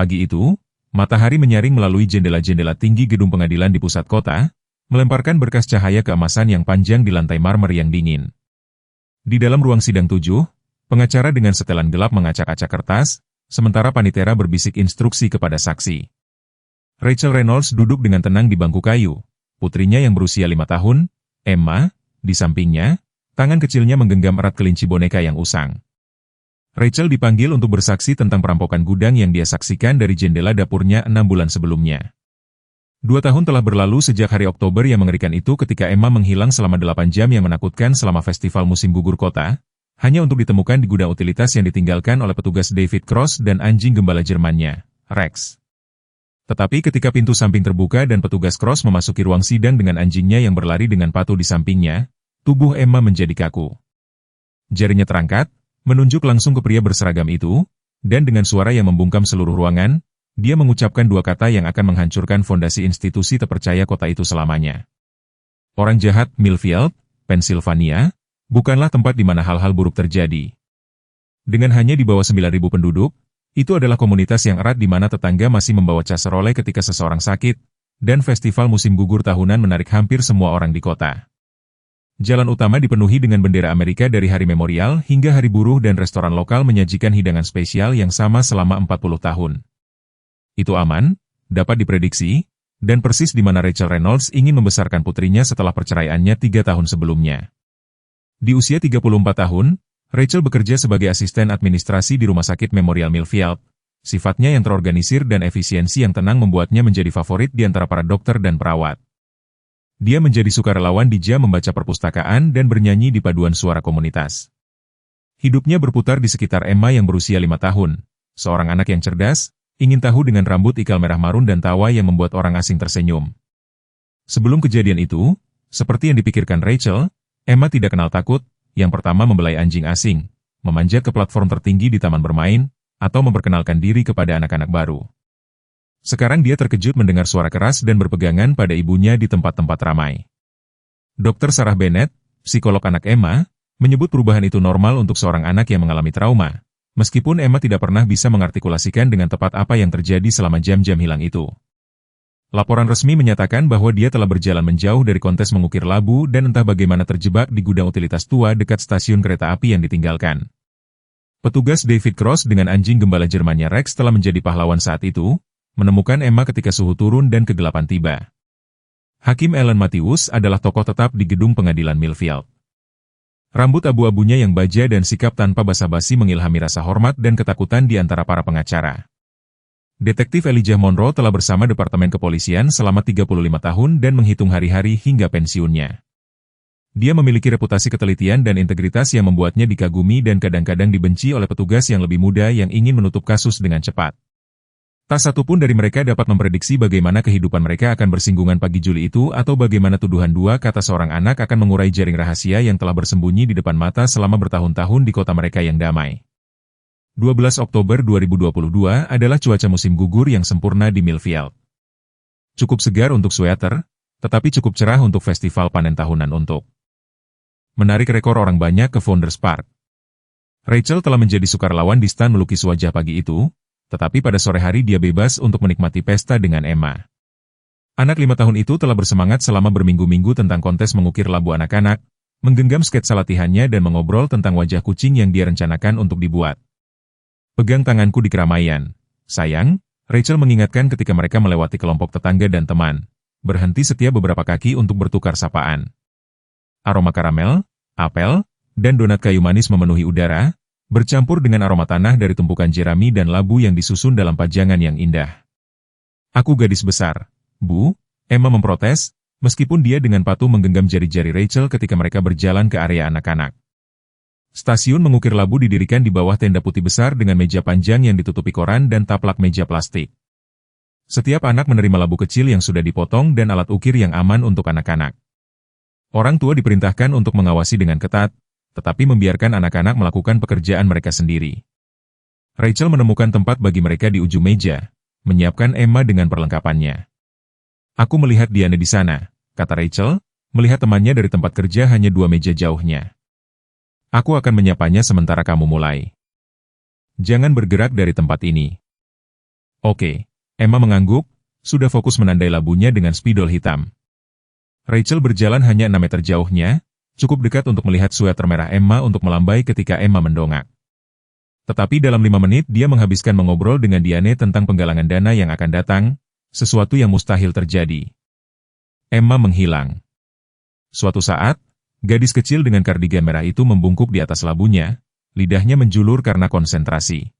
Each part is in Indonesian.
Pagi itu, matahari menyaring melalui jendela-jendela tinggi gedung pengadilan di pusat kota, melemparkan berkas cahaya keemasan yang panjang di lantai marmer yang dingin. Di dalam ruang sidang 7, pengacara dengan setelan gelap mengacak-acak kertas, sementara panitera berbisik instruksi kepada saksi. Rachel Reynolds duduk dengan tenang di bangku kayu. Putrinya yang berusia 5 tahun, Emma, di sampingnya, tangan kecilnya menggenggam erat kelinci boneka yang usang. Rachel dipanggil untuk bersaksi tentang perampokan gudang yang dia saksikan dari jendela dapurnya 6 bulan sebelumnya. 2 tahun telah berlalu sejak hari Oktober yang mengerikan itu ketika Emma menghilang selama 8 jam yang menakutkan selama festival musim gugur kota, hanya untuk ditemukan di gudang utilitas yang ditinggalkan oleh petugas David Cross dan anjing gembala Jermannya, Rex. Tetapi ketika pintu samping terbuka dan petugas Cross memasuki ruang sidang dengan anjingnya yang berlari dengan patuh di sampingnya, tubuh Emma menjadi kaku. Jarinya terangkat, menunjuk langsung ke pria berseragam itu, dan dengan suara yang membungkam seluruh ruangan, dia mengucapkan 2 kata yang akan menghancurkan fondasi institusi terpercaya kota itu selamanya. Orang jahat Millfield, Pennsylvania, bukanlah tempat di mana hal-hal buruk terjadi. Dengan hanya di bawah 9.000 penduduk, itu adalah komunitas yang erat di mana tetangga masih membawa casserole ketika seseorang sakit, dan festival musim gugur tahunan menarik hampir semua orang di kota. Jalan utama dipenuhi dengan bendera Amerika dari hari memorial hingga hari buruh dan restoran lokal menyajikan hidangan spesial yang sama selama 40 tahun. Itu aman, dapat diprediksi, dan persis di mana Rachel Reynolds ingin membesarkan putrinya setelah perceraiannya 3 tahun sebelumnya. Di usia 34 tahun, Rachel bekerja sebagai asisten administrasi di Rumah Sakit Memorial Millfield. Sifatnya yang terorganisir dan efisiensi yang tenang membuatnya menjadi favorit di antara para dokter dan perawat. Dia menjadi sukarelawan di jam membaca perpustakaan dan bernyanyi di paduan suara komunitas. Hidupnya berputar di sekitar Emma yang berusia 5 tahun, seorang anak yang cerdas, ingin tahu dengan rambut ikal merah marun dan tawa yang membuat orang asing tersenyum. Sebelum kejadian itu, seperti yang dipikirkan Rachel, Emma tidak kenal takut, yang pertama membelai anjing asing, memanjat ke platform tertinggi di taman bermain, atau memperkenalkan diri kepada anak-anak baru. Sekarang dia terkejut mendengar suara keras dan berpegangan pada ibunya di tempat-tempat ramai. Dr. Sarah Bennett, psikolog anak Emma, menyebut perubahan itu normal untuk seorang anak yang mengalami trauma, meskipun Emma tidak pernah bisa mengartikulasikan dengan tepat apa yang terjadi selama jam-jam hilang itu. Laporan resmi menyatakan bahwa dia telah berjalan menjauh dari kontes mengukir labu dan entah bagaimana terjebak di gudang utilitas tua dekat stasiun kereta api yang ditinggalkan. Petugas David Cross dengan anjing gembala Jermannya Rex telah menjadi pahlawan saat itu, menemukan Emma ketika suhu turun dan kegelapan tiba. Hakim Ellen Matthews adalah tokoh tetap di gedung pengadilan Millfield. Rambut abu-abunya yang baja dan sikap tanpa basa-basi mengilhami rasa hormat dan ketakutan di antara para pengacara. Detektif Elijah Monroe telah bersama Departemen Kepolisian selama 35 tahun dan menghitung hari-hari hingga pensiunnya. Dia memiliki reputasi ketelitian dan integritas yang membuatnya dikagumi dan kadang-kadang dibenci oleh petugas yang lebih muda yang ingin menutup kasus dengan cepat. Tak satu pun dari mereka dapat memprediksi bagaimana kehidupan mereka akan bersinggungan pagi Juli itu atau bagaimana tuduhan 2 kata seorang anak akan mengurai jaring rahasia yang telah bersembunyi di depan mata selama bertahun-tahun di kota mereka yang damai. 12 Oktober 2022 adalah cuaca musim gugur yang sempurna di Millfield. Cukup segar untuk sweater, tetapi cukup cerah untuk festival panen tahunan untuk menarik rekor orang banyak ke Founders Park. Rachel telah menjadi sukarelawan di stan melukis wajah pagi itu, tetapi pada sore hari dia bebas untuk menikmati pesta dengan Emma. Anak 5 tahun itu telah bersemangat selama berminggu-minggu tentang kontes mengukir labu anak-anak, menggenggam sketsa latihannya dan mengobrol tentang wajah kucing yang dia rencanakan untuk dibuat. Pegang tanganku di keramaian. Sayang, Rachel mengingatkan ketika mereka melewati kelompok tetangga dan teman, berhenti setiap beberapa kaki untuk bertukar sapaan. Aroma karamel, apel, dan donat kayu manis memenuhi udara, bercampur dengan aroma tanah dari tumpukan jerami dan labu yang disusun dalam pajangan yang indah. Aku gadis besar, Bu, Emma memprotes, meskipun dia dengan patuh menggenggam jari-jari Rachel ketika mereka berjalan ke area anak-anak. Stasiun mengukir labu didirikan di bawah tenda putih besar dengan meja panjang yang ditutupi koran dan taplak meja plastik. Setiap anak menerima labu kecil yang sudah dipotong dan alat ukir yang aman untuk anak-anak. Orang tua diperintahkan untuk mengawasi dengan ketat, tetapi membiarkan anak-anak melakukan pekerjaan mereka sendiri. Rachel menemukan tempat bagi mereka di ujung meja, menyiapkan Emma dengan perlengkapannya. Aku melihat Diana di sana, kata Rachel, melihat temannya dari tempat kerja hanya 2 meja jauhnya. Aku akan menyapanya sementara kamu mulai. Jangan bergerak dari tempat ini. Oke, Emma mengangguk, sudah fokus menandai labunya dengan spidol hitam. Rachel berjalan hanya 6 meter jauhnya, cukup dekat untuk melihat sweater merah Emma untuk melambai ketika Emma mendongak. Tetapi dalam 5 menit dia menghabiskan mengobrol dengan Diane tentang penggalangan dana yang akan datang, sesuatu yang mustahil terjadi. Emma menghilang. Suatu saat, gadis kecil dengan kardigan merah itu membungkuk di atas labunya, lidahnya menjulur karena konsentrasi.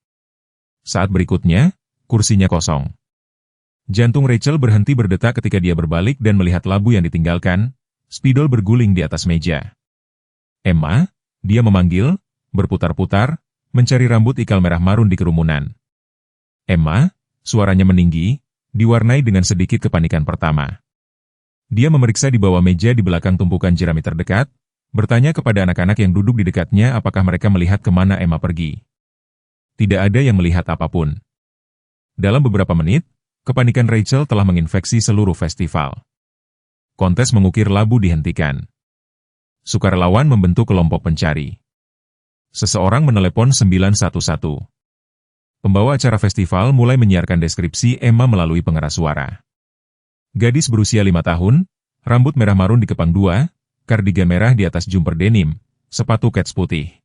Saat berikutnya, kursinya kosong. Jantung Rachel berhenti berdetak ketika dia berbalik dan melihat labu yang ditinggalkan, spidol berguling di atas meja. Emma, dia memanggil, berputar-putar, mencari rambut ikal merah marun di kerumunan. Emma, suaranya meninggi, diwarnai dengan sedikit kepanikan pertama. Dia memeriksa di bawah meja di belakang tumpukan jerami terdekat, bertanya kepada anak-anak yang duduk di dekatnya apakah mereka melihat kemana Emma pergi. Tidak ada yang melihat apapun. Dalam beberapa menit, kepanikan Rachel telah menginfeksi seluruh festival. Kontes mengukir labu dihentikan. Sukarelawan membentuk kelompok pencari. Seseorang menelepon 911. Pembawa acara festival mulai menyiarkan deskripsi Emma melalui pengeras suara. Gadis berusia 5 tahun, rambut merah marun dikepang 2, kardigan merah di atas jumper denim, sepatu kets putih.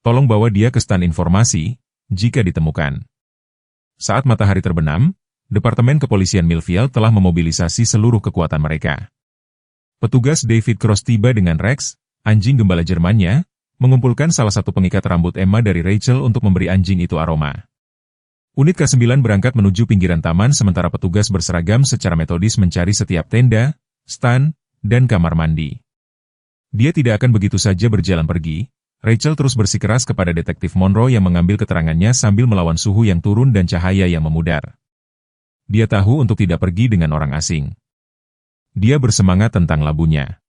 Tolong bawa dia ke stan informasi, jika ditemukan. Saat matahari terbenam, Departemen Kepolisian Millfield telah memobilisasi seluruh kekuatan mereka. Petugas David Cross tiba dengan Rex, anjing gembala Jermannya, mengumpulkan salah satu pengikat rambut Emma dari Rachel untuk memberi anjing itu aroma. Unit K9 berangkat menuju pinggiran taman sementara petugas berseragam secara metodis mencari setiap tenda, stan, dan kamar mandi. Dia tidak akan begitu saja berjalan pergi. Rachel terus bersikeras kepada detektif Monroe yang mengambil keterangannya sambil melawan suhu yang turun dan cahaya yang memudar. Dia tahu untuk tidak pergi dengan orang asing. Dia bersemangat tentang labunya.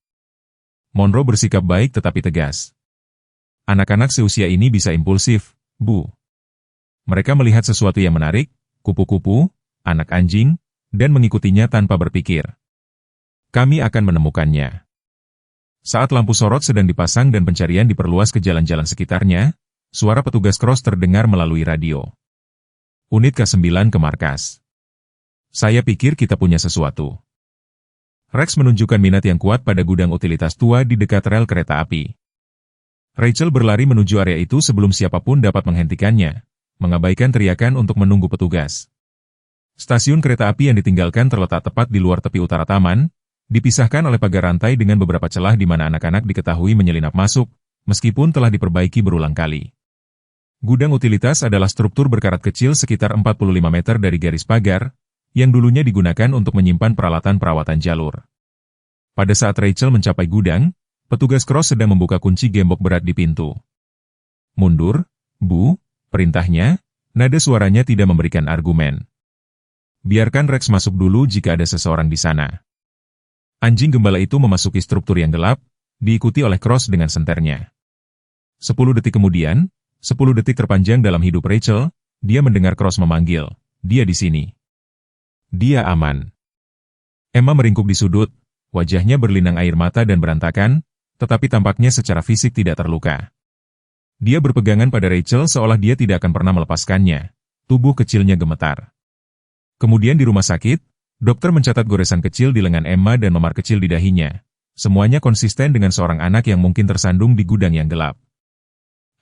Monroe bersikap baik tetapi tegas. Anak-anak seusia ini bisa impulsif, Bu. Mereka melihat sesuatu yang menarik, kupu-kupu, anak anjing, dan mengikutinya tanpa berpikir. Kami akan menemukannya. Saat lampu sorot sedang dipasang dan pencarian diperluas ke jalan-jalan sekitarnya, suara petugas Cross terdengar melalui radio. Unit K9 ke markas. Saya pikir kita punya sesuatu. Rex menunjukkan minat yang kuat pada gudang utilitas tua di dekat rel kereta api. Rachel berlari menuju area itu sebelum siapapun dapat menghentikannya, mengabaikan teriakan untuk menunggu petugas. Stasiun kereta api yang ditinggalkan terletak tepat di luar tepi utara taman, dipisahkan oleh pagar rantai dengan beberapa celah di mana anak-anak diketahui menyelinap masuk, meskipun telah diperbaiki berulang kali. Gudang utilitas adalah struktur berkarat kecil sekitar 45 meter dari garis pagar, yang dulunya digunakan untuk menyimpan peralatan perawatan jalur. Pada saat Rachel mencapai gudang, petugas Cross sedang membuka kunci gembok berat di pintu. Mundur, Bu, perintahnya, nada suaranya tidak memberikan argumen. Biarkan Rex masuk dulu jika ada seseorang di sana. Anjing gembala itu memasuki struktur yang gelap, diikuti oleh Cross dengan senternya. 10 detik kemudian, 10 detik terpanjang dalam hidup Rachel, dia mendengar Cross memanggil, dia di sini. Dia aman. Emma meringkuk di sudut, wajahnya berlinang air mata dan berantakan, tetapi tampaknya secara fisik tidak terluka. Dia berpegangan pada Rachel seolah dia tidak akan pernah melepaskannya. Tubuh kecilnya gemetar. Kemudian di rumah sakit, dokter mencatat goresan kecil di lengan Emma dan memar kecil di dahinya. Semuanya konsisten dengan seorang anak yang mungkin tersandung di gudang yang gelap.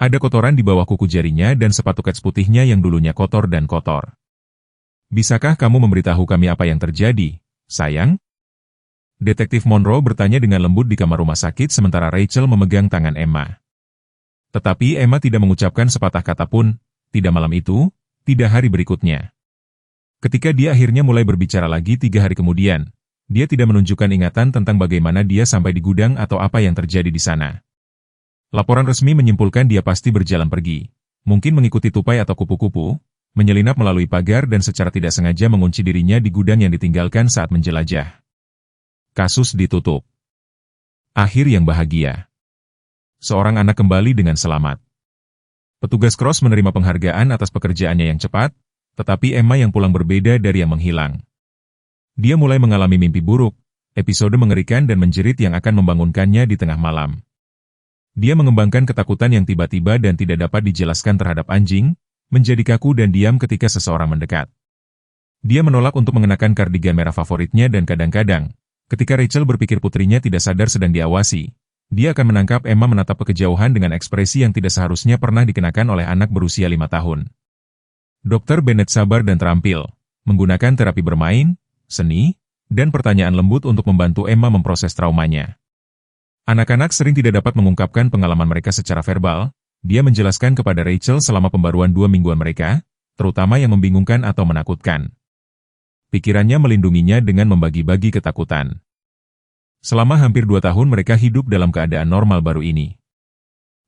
Ada kotoran di bawah kuku jarinya dan sepatu kets putihnya yang dulunya kotor dan kotor. Bisakah kamu memberitahu kami apa yang terjadi, sayang? Detektif Monroe bertanya dengan lembut di kamar rumah sakit sementara Rachel memegang tangan Emma. Tetapi Emma tidak mengucapkan sepatah kata pun, tidak malam itu, tidak hari berikutnya. Ketika dia akhirnya mulai berbicara lagi 3 hari kemudian, dia tidak menunjukkan ingatan tentang bagaimana dia sampai di gudang atau apa yang terjadi di sana. Laporan resmi menyimpulkan dia pasti berjalan pergi, mungkin mengikuti tupai atau kupu-kupu, menyelinap melalui pagar dan secara tidak sengaja mengunci dirinya di gudang yang ditinggalkan saat menjelajah. Kasus ditutup. Akhir yang bahagia. Seorang anak kembali dengan selamat. Petugas Cross menerima penghargaan atas pekerjaannya yang cepat, tetapi Emma yang pulang berbeda dari yang menghilang. Dia mulai mengalami mimpi buruk, episode mengerikan dan menjerit yang akan membangunkannya di tengah malam. Dia mengembangkan ketakutan yang tiba-tiba dan tidak dapat dijelaskan terhadap anjing, menjadi kaku dan diam ketika seseorang mendekat. Dia menolak untuk mengenakan kardigan merah favoritnya dan kadang-kadang, ketika Rachel berpikir putrinya tidak sadar sedang diawasi, dia akan menangkap Emma menatap ke kejauhan dengan ekspresi yang tidak seharusnya pernah dikenakan oleh anak berusia 5 tahun. Dr. Bennett sabar dan terampil, menggunakan terapi bermain, seni, dan pertanyaan lembut untuk membantu Emma memproses traumanya. Anak-anak sering tidak dapat mengungkapkan pengalaman mereka secara verbal. Dia menjelaskan kepada Rachel selama pembaruan 2 mingguan mereka, terutama yang membingungkan atau menakutkan. Pikirannya melindunginya dengan membagi-bagi ketakutan. Selama hampir 2 tahun mereka hidup dalam keadaan normal baru ini.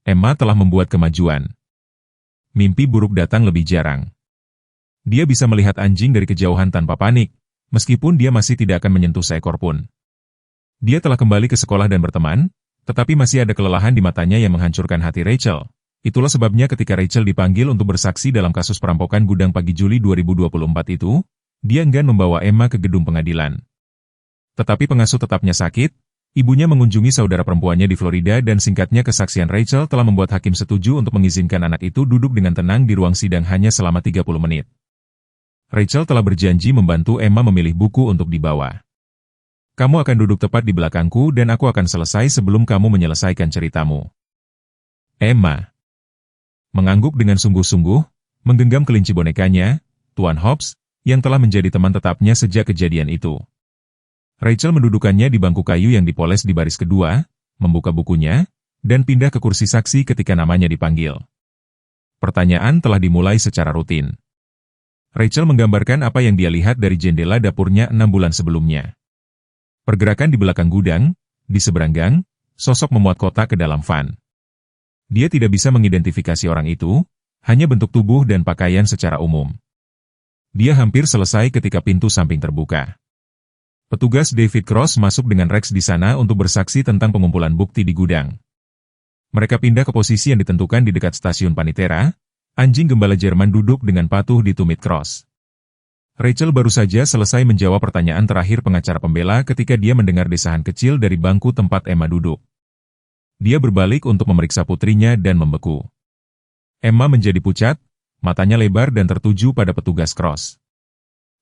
Emma telah membuat kemajuan. Mimpi buruk datang lebih jarang. Dia bisa melihat anjing dari kejauhan tanpa panik, meskipun dia masih tidak akan menyentuh seekor pun. Dia telah kembali ke sekolah dan berteman, tetapi masih ada kelelahan di matanya yang menghancurkan hati Rachel. Itulah sebabnya ketika Rachel dipanggil untuk bersaksi dalam kasus perampokan gudang pagi Juli 2024 itu, dia enggan membawa Emma ke gedung pengadilan. Tetapi pengasuh tetapnya sakit, ibunya mengunjungi saudara perempuannya di Florida dan singkatnya kesaksian Rachel telah membuat hakim setuju untuk mengizinkan anak itu duduk dengan tenang di ruang sidang hanya selama 30 menit. Rachel telah berjanji membantu Emma memilih buku untuk dibawa. Kamu akan duduk tepat di belakangku dan aku akan selesai sebelum kamu menyelesaikan ceritamu. Emma mengangguk dengan sungguh-sungguh, menggenggam kelinci bonekanya, Tuan Hobbs, yang telah menjadi teman tetapnya sejak kejadian itu. Rachel mendudukannya di bangku kayu yang dipoles di baris kedua, membuka bukunya, dan pindah ke kursi saksi ketika namanya dipanggil. Pertanyaan telah dimulai secara rutin. Rachel menggambarkan apa yang dia lihat dari jendela dapurnya 6 bulan sebelumnya. Pergerakan di belakang gudang, di seberang gang, sosok memuat kotak ke dalam van. Dia tidak bisa mengidentifikasi orang itu, hanya bentuk tubuh dan pakaian secara umum. Dia hampir selesai ketika pintu samping terbuka. Petugas David Cross masuk dengan Rex di sana untuk bersaksi tentang pengumpulan bukti di gudang. Mereka pindah ke posisi yang ditentukan di dekat stasiun Panitera. Anjing gembala Jerman duduk dengan patuh di tumit Cross. Rachel baru saja selesai menjawab pertanyaan terakhir pengacara pembela ketika dia mendengar desahan kecil dari bangku tempat Emma duduk. Dia berbalik untuk memeriksa putrinya dan membeku. Emma menjadi pucat, matanya lebar dan tertuju pada petugas Cross.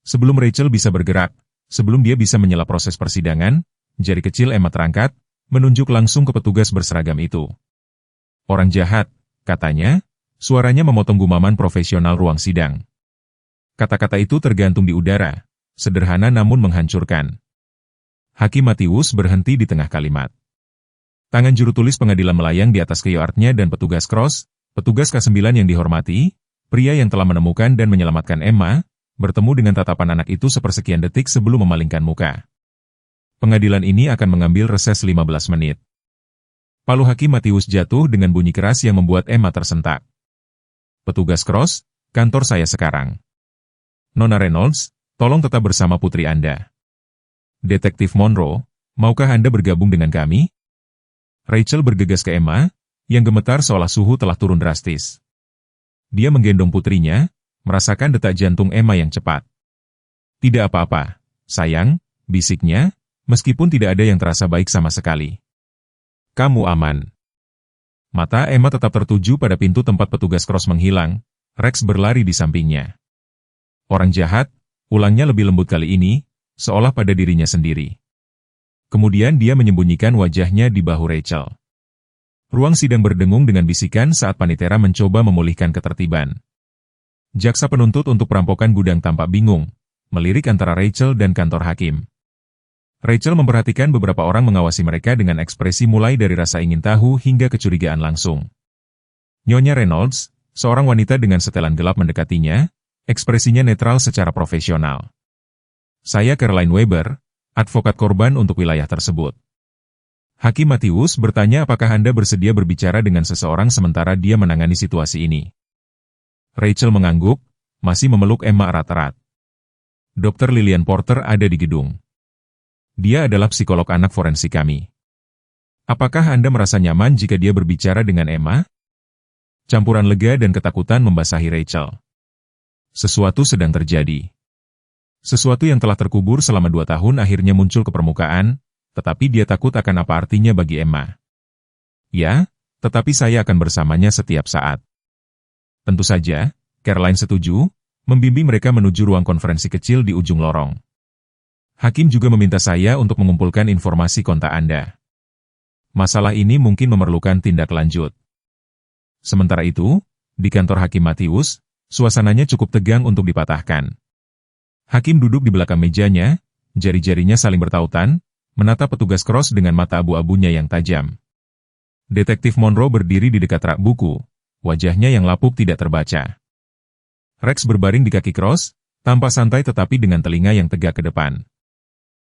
Sebelum Rachel bisa bergerak, sebelum dia bisa menyela proses persidangan, jari kecil Emma terangkat, menunjuk langsung ke petugas berseragam itu. Orang jahat, katanya. Suaranya memotong gumaman profesional ruang sidang. Kata-kata itu tergantung di udara, sederhana namun menghancurkan. Hakim Matius berhenti di tengah kalimat. Tangan juru tulis pengadilan melayang di atas keyboardnya dan petugas Cross, petugas K9 yang dihormati, pria yang telah menemukan dan menyelamatkan Emma, bertemu dengan tatapan anak itu sepersekian detik sebelum memalingkan muka. Pengadilan ini akan mengambil reses 15 menit. Palu Hakim Matius jatuh dengan bunyi keras yang membuat Emma tersentak. Petugas Cross, kantor saya sekarang. Nona Reynolds, tolong tetap bersama putri Anda. Detektif Monroe, maukah Anda bergabung dengan kami? Rachel bergegas ke Emma, yang gemetar seolah suhu telah turun drastis. Dia menggendong putrinya, merasakan detak jantung Emma yang cepat. Tidak apa-apa, sayang, bisiknya, meskipun tidak ada yang terasa baik sama sekali. Kamu aman. Mata Emma tetap tertuju pada pintu tempat petugas Cross menghilang. Rex berlari di sampingnya. Orang jahat, ulangnya lebih lembut kali ini, seolah pada dirinya sendiri. Kemudian dia menyembunyikan wajahnya di bahu Rachel. Ruang sidang berdengung dengan bisikan saat Panitera mencoba memulihkan ketertiban. Jaksa penuntut untuk perampokan gudang tampak bingung, melirik antara Rachel dan kantor hakim. Rachel memperhatikan beberapa orang mengawasi mereka dengan ekspresi mulai dari rasa ingin tahu hingga kecurigaan langsung. Nyonya Reynolds, seorang wanita dengan setelan gelap mendekatinya, ekspresinya netral secara profesional. Saya Caroline Weber, advokat korban untuk wilayah tersebut. Hakim Matius bertanya apakah Anda bersedia berbicara dengan seseorang sementara dia menangani situasi ini. Rachel mengangguk, masih memeluk Emma erat-erat. Dr. Lillian Porter ada di gedung. Dia adalah psikolog anak forensik kami. Apakah Anda merasa nyaman jika dia berbicara dengan Emma? Campuran lega dan ketakutan membasahi Rachel. Sesuatu sedang terjadi. Sesuatu yang telah terkubur selama 2 tahun akhirnya muncul ke permukaan, tetapi dia takut akan apa artinya bagi Emma. Ya, tetapi saya akan bersamanya setiap saat. Tentu saja, Caroline setuju, membimbing mereka menuju ruang konferensi kecil di ujung lorong. Hakim juga meminta saya untuk mengumpulkan informasi kontak Anda. Masalah ini mungkin memerlukan tindak lanjut. Sementara itu, di kantor Hakim Matius, suasananya cukup tegang untuk dipatahkan. Hakim duduk di belakang mejanya, jari-jarinya saling bertautan, menatap petugas Cross dengan mata abu-abunya yang tajam. Detektif Monroe berdiri di dekat rak buku, wajahnya yang lapuk tidak terbaca. Rex berbaring di kaki Cross, tampak santai tetapi dengan telinga yang tegak ke depan.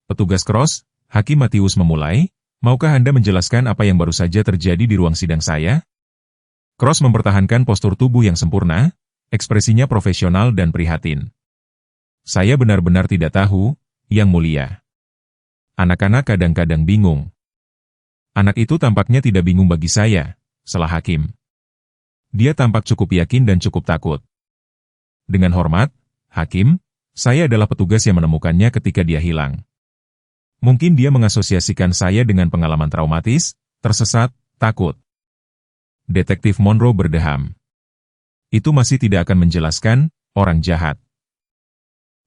Petugas Cross, Hakim Matius memulai, maukah Anda menjelaskan apa yang baru saja terjadi di ruang sidang saya? Cross mempertahankan postur tubuh yang sempurna, ekspresinya profesional dan prihatin. Saya benar-benar tidak tahu, Yang Mulia. Anak-anak kadang-kadang bingung. Anak itu tampaknya tidak bingung bagi saya, salah Hakim. Dia tampak cukup yakin dan cukup takut. Dengan hormat, Hakim, saya adalah petugas yang menemukannya ketika dia hilang. Mungkin dia mengasosiasikan saya dengan pengalaman traumatis, tersesat, takut. Detektif Monroe berdeham. Itu masih tidak akan menjelaskan, orang jahat.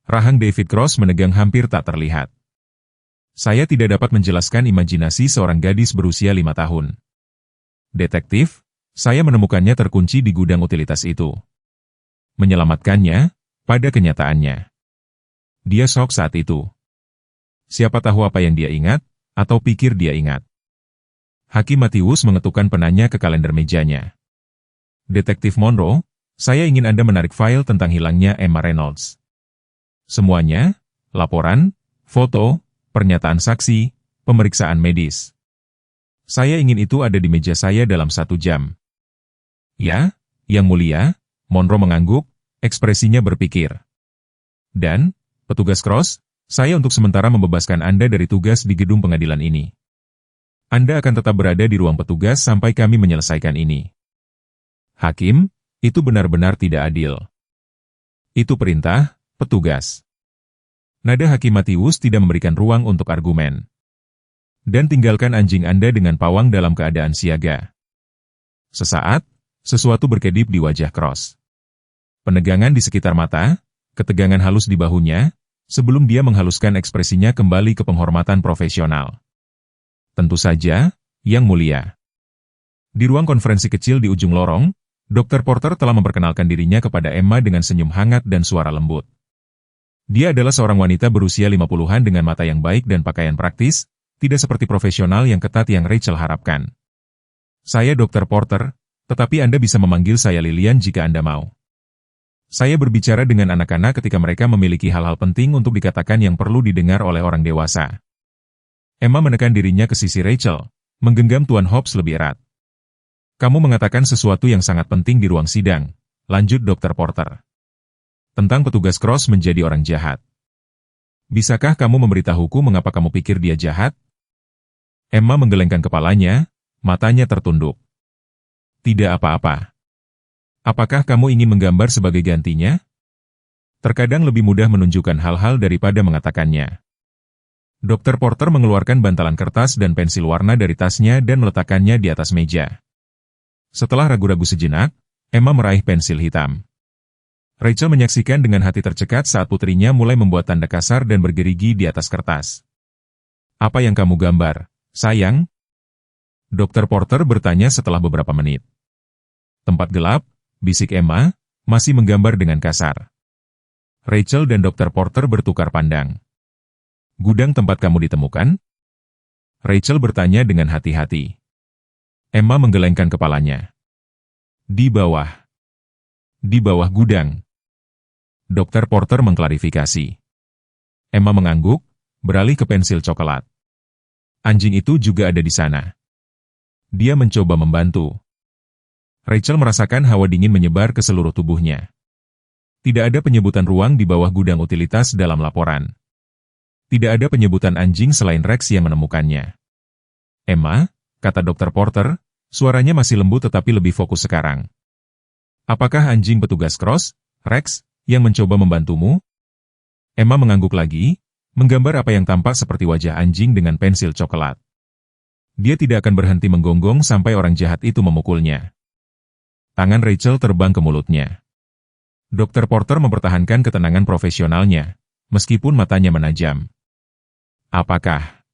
Rahang David Cross menegang hampir tak terlihat. Saya tidak dapat menjelaskan imajinasi seorang gadis berusia 5 tahun. Detektif, saya menemukannya terkunci di gudang utilitas itu. Menyelamatkannya, pada kenyataannya. Dia shock saat itu. Siapa tahu apa yang dia ingat, atau pikir dia ingat. Hakim Matius mengetukkan penanya ke kalender mejanya. Detektif Monroe, saya ingin Anda menarik file tentang hilangnya Emma Reynolds. Semuanya, laporan, foto, pernyataan saksi, pemeriksaan medis. Saya ingin itu ada di meja saya dalam 1 jam. Ya, Yang Mulia, Monroe mengangguk, ekspresinya berpikir. Dan, petugas Cross, saya untuk sementara membebaskan Anda dari tugas di gedung pengadilan ini. Anda akan tetap berada di ruang petugas sampai kami menyelesaikan ini. Hakim, itu benar-benar tidak adil. Itu perintah, petugas. Nada Hakim Matius tidak memberikan ruang untuk argumen. Dan tinggalkan anjing Anda dengan pawang dalam keadaan siaga. Sesaat, sesuatu berkedip di wajah Cross. Penegangan di sekitar mata, ketegangan halus di bahunya, sebelum dia menghaluskan ekspresinya kembali ke penghormatan profesional. Tentu saja, Yang Mulia. Di ruang konferensi kecil di ujung lorong, Dr. Porter telah memperkenalkan dirinya kepada Emma dengan senyum hangat dan suara lembut. Dia adalah seorang wanita berusia 50-an dengan mata yang baik dan pakaian praktis, tidak seperti profesional yang ketat yang Rachel harapkan. Saya Dr. Porter, tetapi Anda bisa memanggil saya Lilian jika Anda mau. Saya berbicara dengan anak-anak ketika mereka memiliki hal-hal penting untuk dikatakan yang perlu didengar oleh orang dewasa. Emma menekan dirinya ke sisi Rachel, menggenggam Tuan Hobbs lebih erat. Kamu mengatakan sesuatu yang sangat penting di ruang sidang, lanjut Dr. Porter. Tentang petugas Cross menjadi orang jahat. Bisakah kamu memberitahuku mengapa kamu pikir dia jahat? Emma menggelengkan kepalanya, matanya tertunduk. Tidak apa-apa. Apakah kamu ingin menggambar sebagai gantinya? Terkadang lebih mudah menunjukkan hal-hal daripada mengatakannya. Dr. Porter mengeluarkan bantalan kertas dan pensil warna dari tasnya dan meletakkannya di atas meja. Setelah ragu-ragu sejenak, Emma meraih pensil hitam. Rachel menyaksikan dengan hati tercekat saat putrinya mulai membuat tanda kasar dan bergerigi di atas kertas. Apa yang kamu gambar, sayang? Dr. Porter bertanya setelah beberapa menit. Tempat gelap, bisik Emma, masih menggambar dengan kasar. Rachel dan Dr. Porter bertukar pandang. Gudang tempat kamu ditemukan? Rachel bertanya dengan hati-hati. Emma menggelengkan kepalanya. Di bawah. Di bawah gudang. Dr. Porter mengklarifikasi. Emma mengangguk, beralih ke pensil coklat. Anjing itu juga ada di sana. Dia mencoba membantu. Rachel merasakan hawa dingin menyebar ke seluruh tubuhnya. Tidak ada penyebutan ruang di bawah gudang utilitas dalam laporan. Tidak ada penyebutan anjing selain Rex yang menemukannya. Emma, kata Dr. Porter, suaranya masih lembut tetapi lebih fokus sekarang. Apakah anjing petugas Cross, Rex, yang mencoba membantumu? Emma mengangguk lagi, menggambar apa yang tampak seperti wajah anjing dengan pensil coklat. Dia tidak akan berhenti menggonggong sampai orang jahat itu memukulnya. Tangan Rachel terbang ke mulutnya. Dr. Porter mempertahankan ketenangan profesionalnya, meskipun matanya menajam. Apakah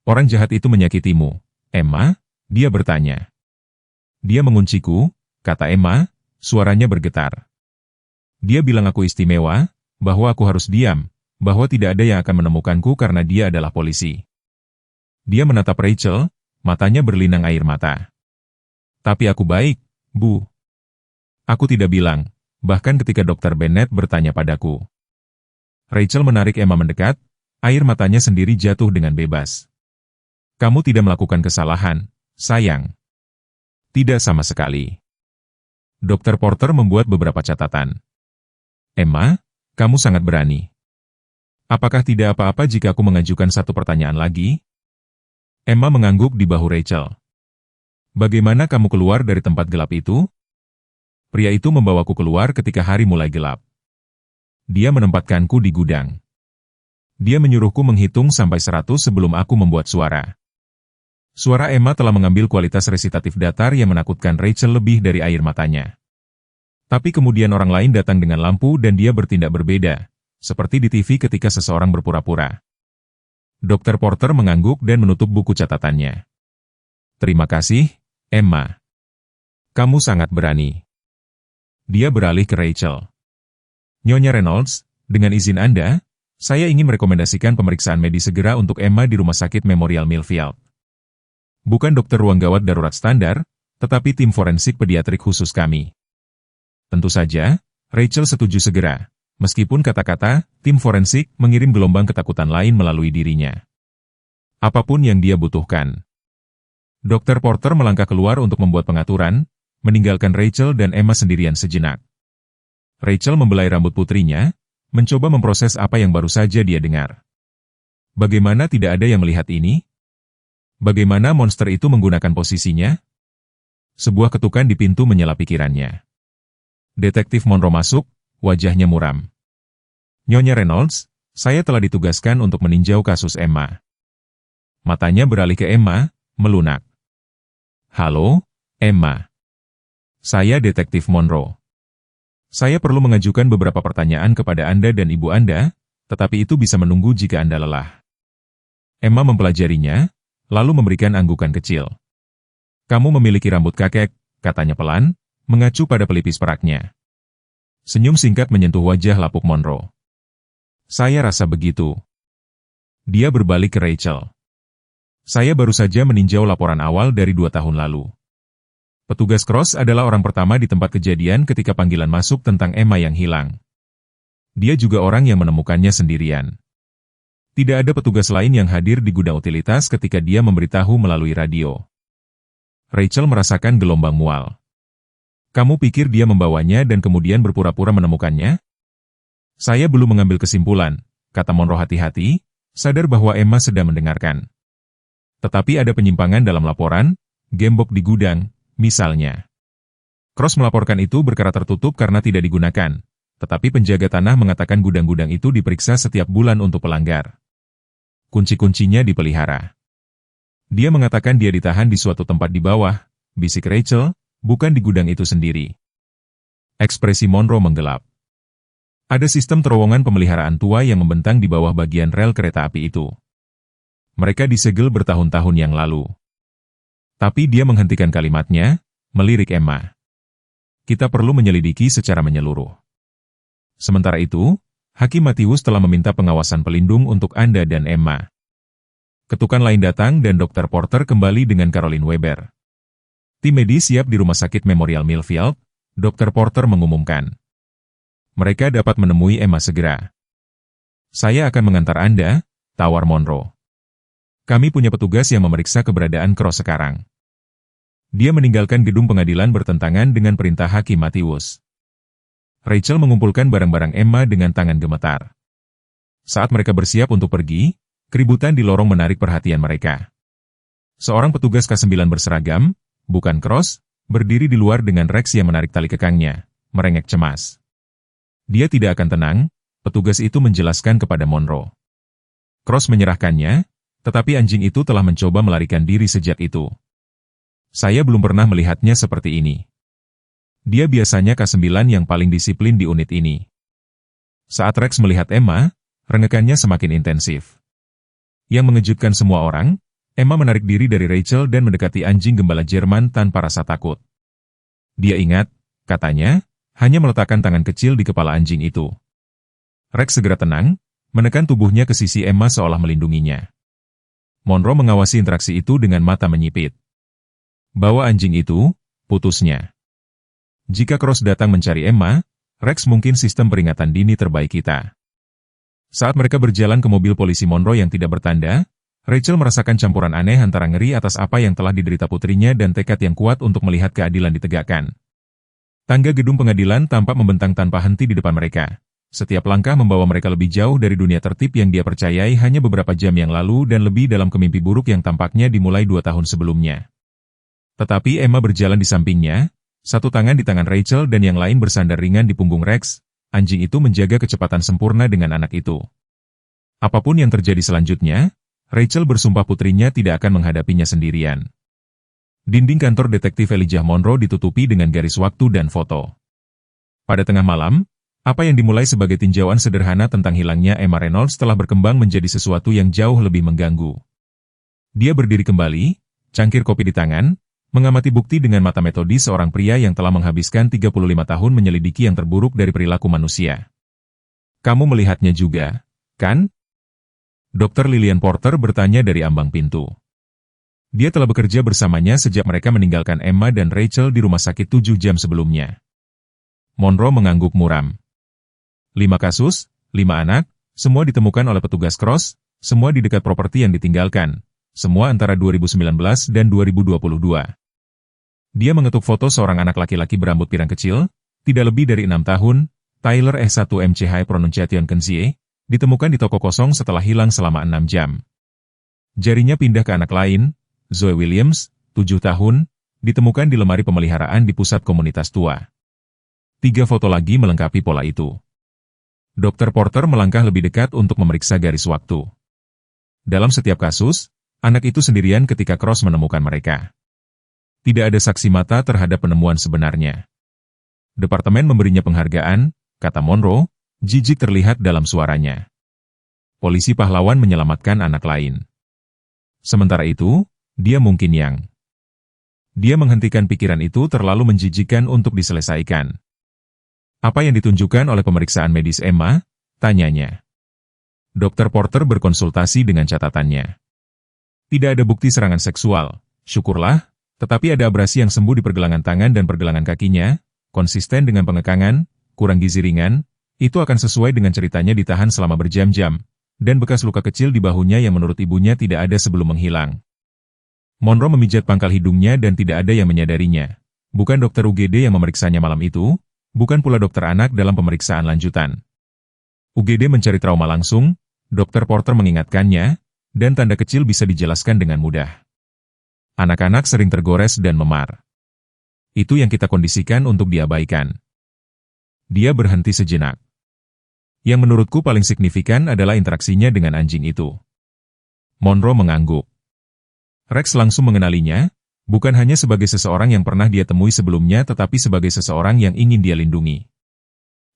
orang jahat itu menyakitimu, Emma? Dia bertanya. Dia mengunciku, kata Emma, suaranya bergetar. Dia bilang aku istimewa, bahwa aku harus diam, bahwa tidak ada yang akan menemukanku karena dia adalah polisi. Dia menatap Rachel, matanya berlinang air mata. Tapi aku baik, Bu. Aku tidak bilang, bahkan ketika Dr. Bennett bertanya padaku. Rachel menarik Emma mendekat, air matanya sendiri jatuh dengan bebas. Kamu tidak melakukan kesalahan, sayang. Tidak sama sekali. Dr. Porter membuat beberapa catatan. Emma, kamu sangat berani. Apakah tidak apa-apa jika aku mengajukan satu pertanyaan lagi? Emma mengangguk di bahu Rachel. Bagaimana kamu keluar dari tempat gelap itu? Pria itu membawaku keluar ketika hari mulai gelap. Dia menempatkanku di gudang. Dia menyuruhku menghitung sampai 100 sebelum aku membuat suara. Suara Emma telah mengambil kualitas resitatif datar yang menakutkan Rachel lebih dari air matanya. Tapi kemudian orang lain datang dengan lampu dan dia bertindak berbeda, seperti di TV ketika seseorang berpura-pura. Dr. Porter mengangguk dan menutup buku catatannya. Terima kasih, Emma. Kamu sangat berani. Dia beralih ke Rachel. Nyonya Reynolds, dengan izin Anda, saya ingin merekomendasikan pemeriksaan medis segera untuk Emma di Rumah Sakit Memorial Millfield. Bukan dokter ruang gawat darurat standar, tetapi tim forensik pediatrik khusus kami. Tentu saja, Rachel setuju segera, meskipun kata-kata tim forensik mengirim gelombang ketakutan lain melalui dirinya. Apapun yang dia butuhkan. Dr. Porter melangkah keluar untuk membuat pengaturan, meninggalkan Rachel dan Emma sendirian sejenak. Rachel membelai rambut putrinya, mencoba memproses apa yang baru saja dia dengar. Bagaimana tidak ada yang melihat ini? Bagaimana monster itu menggunakan posisinya? Sebuah ketukan di pintu menyela pikirannya. Detektif Monroe masuk, wajahnya muram. Nyonya Reynolds, saya telah ditugaskan untuk meninjau kasus Emma. Matanya beralih ke Emma, melunak. Halo, Emma. Saya Detektif Monroe. Saya perlu mengajukan beberapa pertanyaan kepada Anda dan Ibu Anda, tetapi itu bisa menunggu jika Anda lelah. Emma mempelajarinya, lalu memberikan anggukan kecil. Kamu memiliki rambut kakek, katanya pelan, mengacu pada pelipis peraknya. Senyum singkat menyentuh wajah lapuk Monroe. Saya rasa begitu. Dia berbalik ke Rachel. Saya baru saja meninjau laporan awal dari 2 tahun lalu. Petugas Cross adalah orang pertama di tempat kejadian ketika panggilan masuk tentang Emma yang hilang. Dia juga orang yang menemukannya sendirian. Tidak ada petugas lain yang hadir di gudang utilitas ketika dia memberitahu melalui radio. Rachel merasakan gelombang mual. Kamu pikir dia membawanya dan kemudian berpura-pura menemukannya? Saya belum mengambil kesimpulan, kata Monroe hati-hati, sadar bahwa Emma sedang mendengarkan. Tetapi ada penyimpangan dalam laporan, gembok di gudang, misalnya. Cross melaporkan itu berkara tertutup karena tidak digunakan, tetapi penjaga tanah mengatakan gudang-gudang itu diperiksa setiap bulan untuk pelanggar. Kunci-kuncinya dipelihara. Dia mengatakan dia ditahan di suatu tempat di bawah, bisik Rachel, bukan di gudang itu sendiri. Ekspresi Monroe menggelap. Ada sistem terowongan pemeliharaan tua yang membentang di bawah bagian rel kereta api itu. Mereka disegel bertahun-tahun yang lalu. Tapi dia menghentikan kalimatnya, melirik Emma. Kita perlu menyelidiki secara menyeluruh. Sementara itu, Hakim Matthews telah meminta pengawasan pelindung untuk Anda dan Emma. Ketukan lain datang dan Dr. Porter kembali dengan Caroline Weber. Tim medis siap di Rumah Sakit Memorial Millfield, Dr. Porter mengumumkan. Mereka dapat menemui Emma segera. Saya akan mengantar Anda, tawar Monroe. Kami punya petugas yang memeriksa keberadaan Cross sekarang. Dia meninggalkan gedung pengadilan bertentangan dengan perintah Hakim Matthews. Rachel mengumpulkan barang-barang Emma dengan tangan gemetar. Saat mereka bersiap untuk pergi, keributan di lorong menarik perhatian mereka. Seorang petugas K9 berseragam, bukan Cross, berdiri di luar dengan Rex yang menarik tali kekangnya, merengek cemas. Dia tidak akan tenang, petugas itu menjelaskan kepada Monroe. Cross menyerahkannya, tetapi anjing itu telah mencoba melarikan diri sejak itu. Saya belum pernah melihatnya seperti ini. Dia biasanya K9 yang paling disiplin di unit ini. Saat Rex melihat Emma, rengekannya semakin intensif. Yang mengejutkan semua orang, Emma menarik diri dari Rachel dan mendekati anjing gembala Jerman tanpa rasa takut. Dia ingat, katanya, hanya meletakkan tangan kecil di kepala anjing itu. Rex segera tenang, menekan tubuhnya ke sisi Emma seolah melindunginya. Monroe mengawasi interaksi itu dengan mata menyipit. Bawa anjing itu, putusnya. Jika Cross datang mencari Emma, Rex mungkin sistem peringatan dini terbaik kita. Saat mereka berjalan ke mobil polisi Monroe yang tidak bertanda, Rachel merasakan campuran aneh antara ngeri atas apa yang telah diderita putrinya dan tekad yang kuat untuk melihat keadilan ditegakkan. Tangga gedung pengadilan tampak membentang tanpa henti di depan mereka. Setiap langkah membawa mereka lebih jauh dari dunia tertib yang dia percayai hanya beberapa jam yang lalu dan lebih dalam kemimpi buruk yang tampaknya dimulai 2 tahun sebelumnya. Tetapi Emma berjalan di sampingnya, satu tangan di tangan Rachel dan yang lain bersandar ringan di punggung Rex. Anjing itu menjaga kecepatan sempurna dengan anak itu. Apapun yang terjadi selanjutnya, Rachel bersumpah putrinya tidak akan menghadapinya sendirian. Dinding kantor detektif Elijah Monroe ditutupi dengan garis waktu dan foto. Pada tengah malam, apa yang dimulai sebagai tinjauan sederhana tentang hilangnya Emma Reynolds telah berkembang menjadi sesuatu yang jauh lebih mengganggu. Dia berdiri kembali, cangkir kopi di tangan, mengamati bukti dengan mata metodis seorang pria yang telah menghabiskan 35 tahun menyelidiki yang terburuk dari perilaku manusia. Kamu melihatnya juga, kan? Dr. Lillian Porter bertanya dari ambang pintu. Dia telah bekerja bersamanya sejak mereka meninggalkan Emma dan Rachel di rumah sakit 7 jam sebelumnya. Monroe mengangguk muram. 5 kasus, 5 anak, semua ditemukan oleh petugas Cross, semua di dekat properti yang ditinggalkan, semua antara 2019 dan 2022. Dia mengetuk foto seorang anak laki-laki berambut pirang kecil, tidak lebih dari 6 tahun, Tyler S1 MC High Pronunciation Kenzie, ditemukan di toko kosong setelah hilang selama 6 jam. Jarinya pindah ke anak lain, Zoe Williams, 7 tahun, ditemukan di lemari pemeliharaan di pusat komunitas tua. 3 foto lagi melengkapi pola itu. Dr. Porter melangkah lebih dekat untuk memeriksa garis waktu. Dalam setiap kasus, anak itu sendirian ketika Cross menemukan mereka. Tidak ada saksi mata terhadap penemuan sebenarnya. Departemen memberinya penghargaan, kata Monroe, jijik terlihat dalam suaranya. Polisi pahlawan menyelamatkan anak lain. Sementara itu, dia mungkin yang. Dia menghentikan pikiran itu terlalu menjijikkan untuk diselesaikan. Apa yang ditunjukkan oleh pemeriksaan medis Emma? Tanyanya. Dr. Porter berkonsultasi dengan catatannya. Tidak ada bukti serangan seksual, syukurlah, tetapi ada abrasi yang sembuh di pergelangan tangan dan pergelangan kakinya, konsisten dengan pengekangan, kurang gizi ringan, itu akan sesuai dengan ceritanya ditahan selama berjam-jam, dan bekas luka kecil di bahunya yang menurut ibunya tidak ada sebelum menghilang. Monroe memijat pangkal hidungnya dan tidak ada yang menyadarinya. Bukan dokter UGD yang memeriksanya malam itu, bukan pula dokter anak dalam pemeriksaan lanjutan. UGD mencari trauma langsung, Dr. Porter mengingatkannya, dan tanda kecil bisa dijelaskan dengan mudah. Anak-anak sering tergores dan memar. Itu yang kita kondisikan untuk diabaikan. Dia berhenti sejenak. Yang menurutku paling signifikan adalah interaksinya dengan anjing itu. Monroe mengangguk. Rex langsung mengenalinya, bukan hanya sebagai seseorang yang pernah dia temui sebelumnya tetapi sebagai seseorang yang ingin dia lindungi.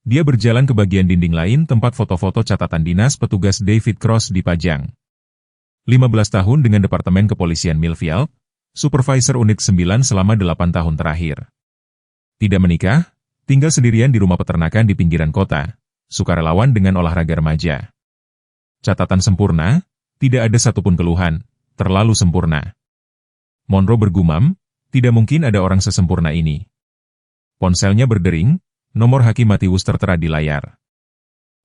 Dia berjalan ke bagian dinding lain tempat foto-foto catatan dinas petugas David Cross dipajang. 15 tahun dengan Departemen Kepolisian Millfield, Supervisor Unit 9 selama 8 tahun terakhir. Tidak menikah, tinggal sendirian di rumah peternakan di pinggiran kota, sukarelawan dengan olahraga remaja. Catatan sempurna, tidak ada satupun keluhan, terlalu sempurna. Monroe bergumam, tidak mungkin ada orang sesempurna ini. Ponselnya berdering, nomor Hakim Matius tertera di layar.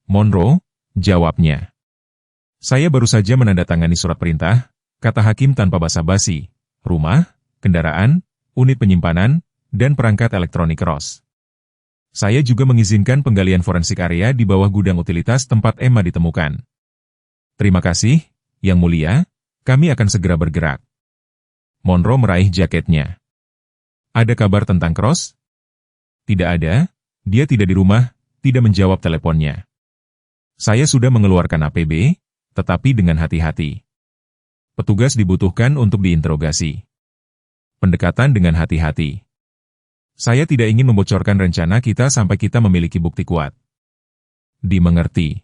Monroe, jawabnya. Saya baru saja menandatangani surat perintah, kata Hakim tanpa basa-basi. Rumah, kendaraan, unit penyimpanan, dan perangkat elektronik Cross. Saya juga mengizinkan penggalian forensik area di bawah gudang utilitas tempat Emma ditemukan. Terima kasih, Yang Mulia, kami akan segera bergerak. Monroe meraih jaketnya. Ada kabar tentang Cross? Tidak ada, dia tidak di rumah, tidak menjawab teleponnya. Saya sudah mengeluarkan APB, tetapi dengan hati-hati. Petugas dibutuhkan untuk diinterogasi. Pendekatan dengan hati-hati. Saya tidak ingin membocorkan rencana kita sampai kita memiliki bukti kuat. Dimengerti.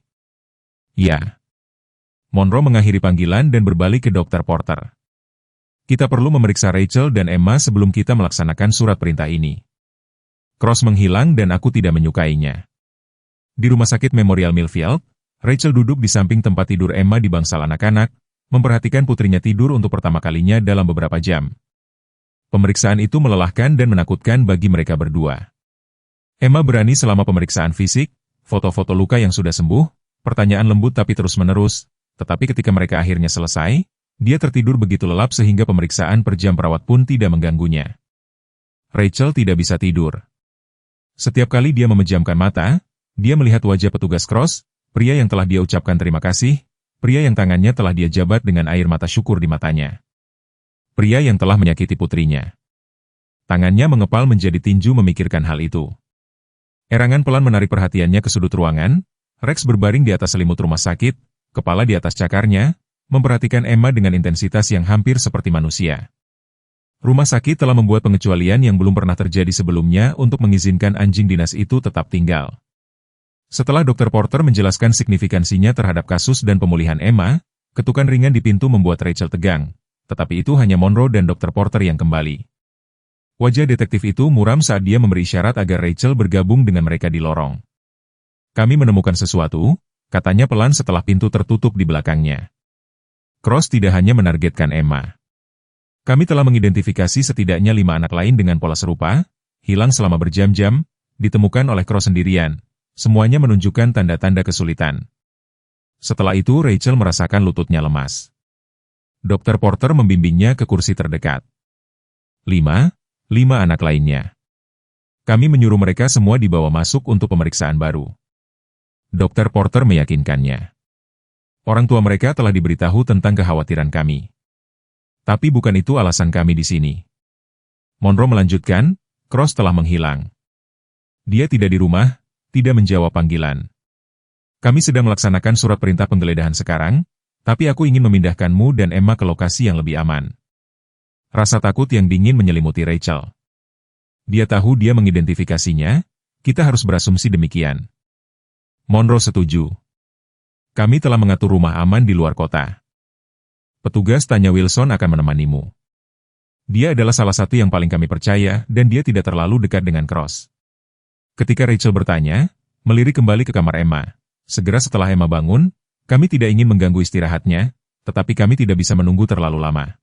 Ya. Monroe mengakhiri panggilan dan berbalik ke Dr. Porter. Kita perlu memeriksa Rachel dan Emma sebelum kita melaksanakan surat perintah ini. Cross menghilang dan aku tidak menyukainya. Di rumah sakit Memorial Millfield, Rachel duduk di samping tempat tidur Emma di bangsal anak-anak, memperhatikan putrinya tidur untuk pertama kalinya dalam beberapa jam. Pemeriksaan itu melelahkan dan menakutkan bagi mereka berdua. Emma berani selama pemeriksaan fisik, foto-foto luka yang sudah sembuh, pertanyaan lembut tapi terus-menerus, tetapi ketika mereka akhirnya selesai, dia tertidur begitu lelap sehingga pemeriksaan per jam perawat pun tidak mengganggunya. Rachel tidak bisa tidur. Setiap kali dia memejamkan mata, dia melihat wajah petugas Cross, pria yang telah dia ucapkan terima kasih, pria yang tangannya telah dia jabat dengan air mata syukur di matanya. Pria yang telah menyakiti putrinya. Tangannya mengepal menjadi tinju memikirkan hal itu. Erangan pelan menarik perhatiannya ke sudut ruangan, Rex berbaring di atas selimut rumah sakit, kepala di atas cakarnya, memperhatikan Emma dengan intensitas yang hampir seperti manusia. Rumah sakit telah membuat pengecualian yang belum pernah terjadi sebelumnya untuk mengizinkan anjing dinas itu tetap tinggal. Setelah Dr. Porter menjelaskan signifikansinya terhadap kasus dan pemulihan Emma, ketukan ringan di pintu membuat Rachel tegang. Tetapi itu hanya Monroe dan Dr. Porter yang kembali. Wajah detektif itu muram saat dia memberi isyarat agar Rachel bergabung dengan mereka di lorong. Kami menemukan sesuatu, katanya pelan setelah pintu tertutup di belakangnya. Cross tidak hanya menargetkan Emma. Kami telah mengidentifikasi setidaknya 5 anak lain dengan pola serupa, hilang selama berjam-jam, ditemukan oleh Cross sendirian. Semuanya menunjukkan tanda-tanda kesulitan. Setelah itu Rachel merasakan lututnya lemas. Dr. Porter membimbingnya ke kursi terdekat. 5 anak lainnya. Kami menyuruh mereka semua dibawa masuk untuk pemeriksaan baru. Dr. Porter meyakinkannya. Orang tua mereka telah diberitahu tentang kekhawatiran kami. Tapi bukan itu alasan kami di sini. Monroe melanjutkan, Cross telah menghilang. Dia tidak di rumah, tidak menjawab panggilan. Kami sedang melaksanakan surat perintah penggeledahan sekarang, tapi aku ingin memindahkanmu dan Emma ke lokasi yang lebih aman. Rasa takut yang dingin menyelimuti Rachel. Dia tahu dia mengidentifikasinya, kita harus berasumsi demikian. Monroe setuju. Kami telah mengatur rumah aman di luar kota. Petugas tanya Wilson akan menemanimu. Dia adalah salah satu yang paling kami percaya dan dia tidak terlalu dekat dengan Cross. Ketika Rachel bertanya, melirik kembali ke kamar Emma. Segera setelah Emma bangun, kami tidak ingin mengganggu istirahatnya, tetapi kami tidak bisa menunggu terlalu lama.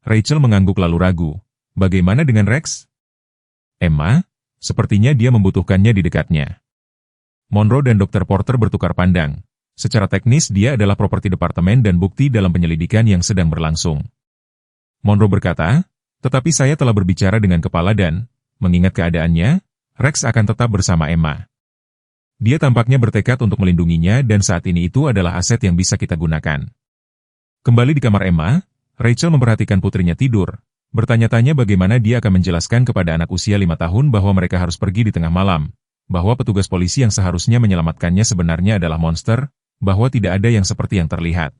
Rachel mengangguk lalu ragu. Bagaimana dengan Rex? Emma, sepertinya dia membutuhkannya di dekatnya. Monroe dan Dr. Porter bertukar pandang. Secara teknis dia adalah properti departemen dan bukti dalam penyelidikan yang sedang berlangsung. Monroe berkata, tetapi saya telah berbicara dengan kepala dan, mengingat keadaannya, Rex akan tetap bersama Emma. Dia tampaknya bertekad untuk melindunginya dan saat ini itu adalah aset yang bisa kita gunakan. Kembali di kamar Emma, Rachel memperhatikan putrinya tidur, bertanya-tanya bagaimana dia akan menjelaskan kepada anak usia 5 tahun bahwa mereka harus pergi di tengah malam, bahwa petugas polisi yang seharusnya menyelamatkannya sebenarnya adalah monster, bahwa tidak ada yang seperti yang terlihat.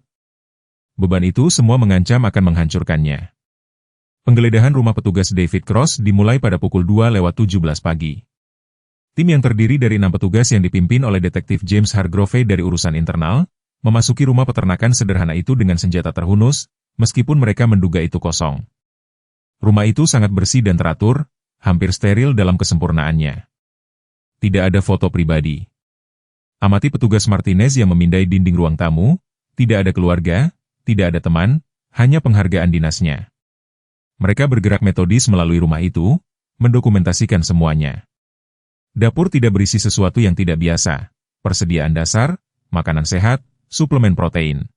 Beban itu semua mengancam akan menghancurkannya. Penggeledahan rumah petugas David Cross dimulai pada pukul 2:17 pagi. Tim yang terdiri dari 6 petugas yang dipimpin oleh detektif James Hargrove dari urusan internal, memasuki rumah peternakan sederhana itu dengan senjata terhunus, meskipun mereka menduga itu kosong. Rumah itu sangat bersih dan teratur, hampir steril dalam kesempurnaannya. Tidak ada foto pribadi. Amati petugas Martinez yang memindai dinding ruang tamu, tidak ada keluarga, tidak ada teman, hanya penghargaan dinasnya. Mereka bergerak metodis melalui rumah itu, mendokumentasikan semuanya. Dapur tidak berisi sesuatu yang tidak biasa, persediaan dasar, makanan sehat, suplemen protein.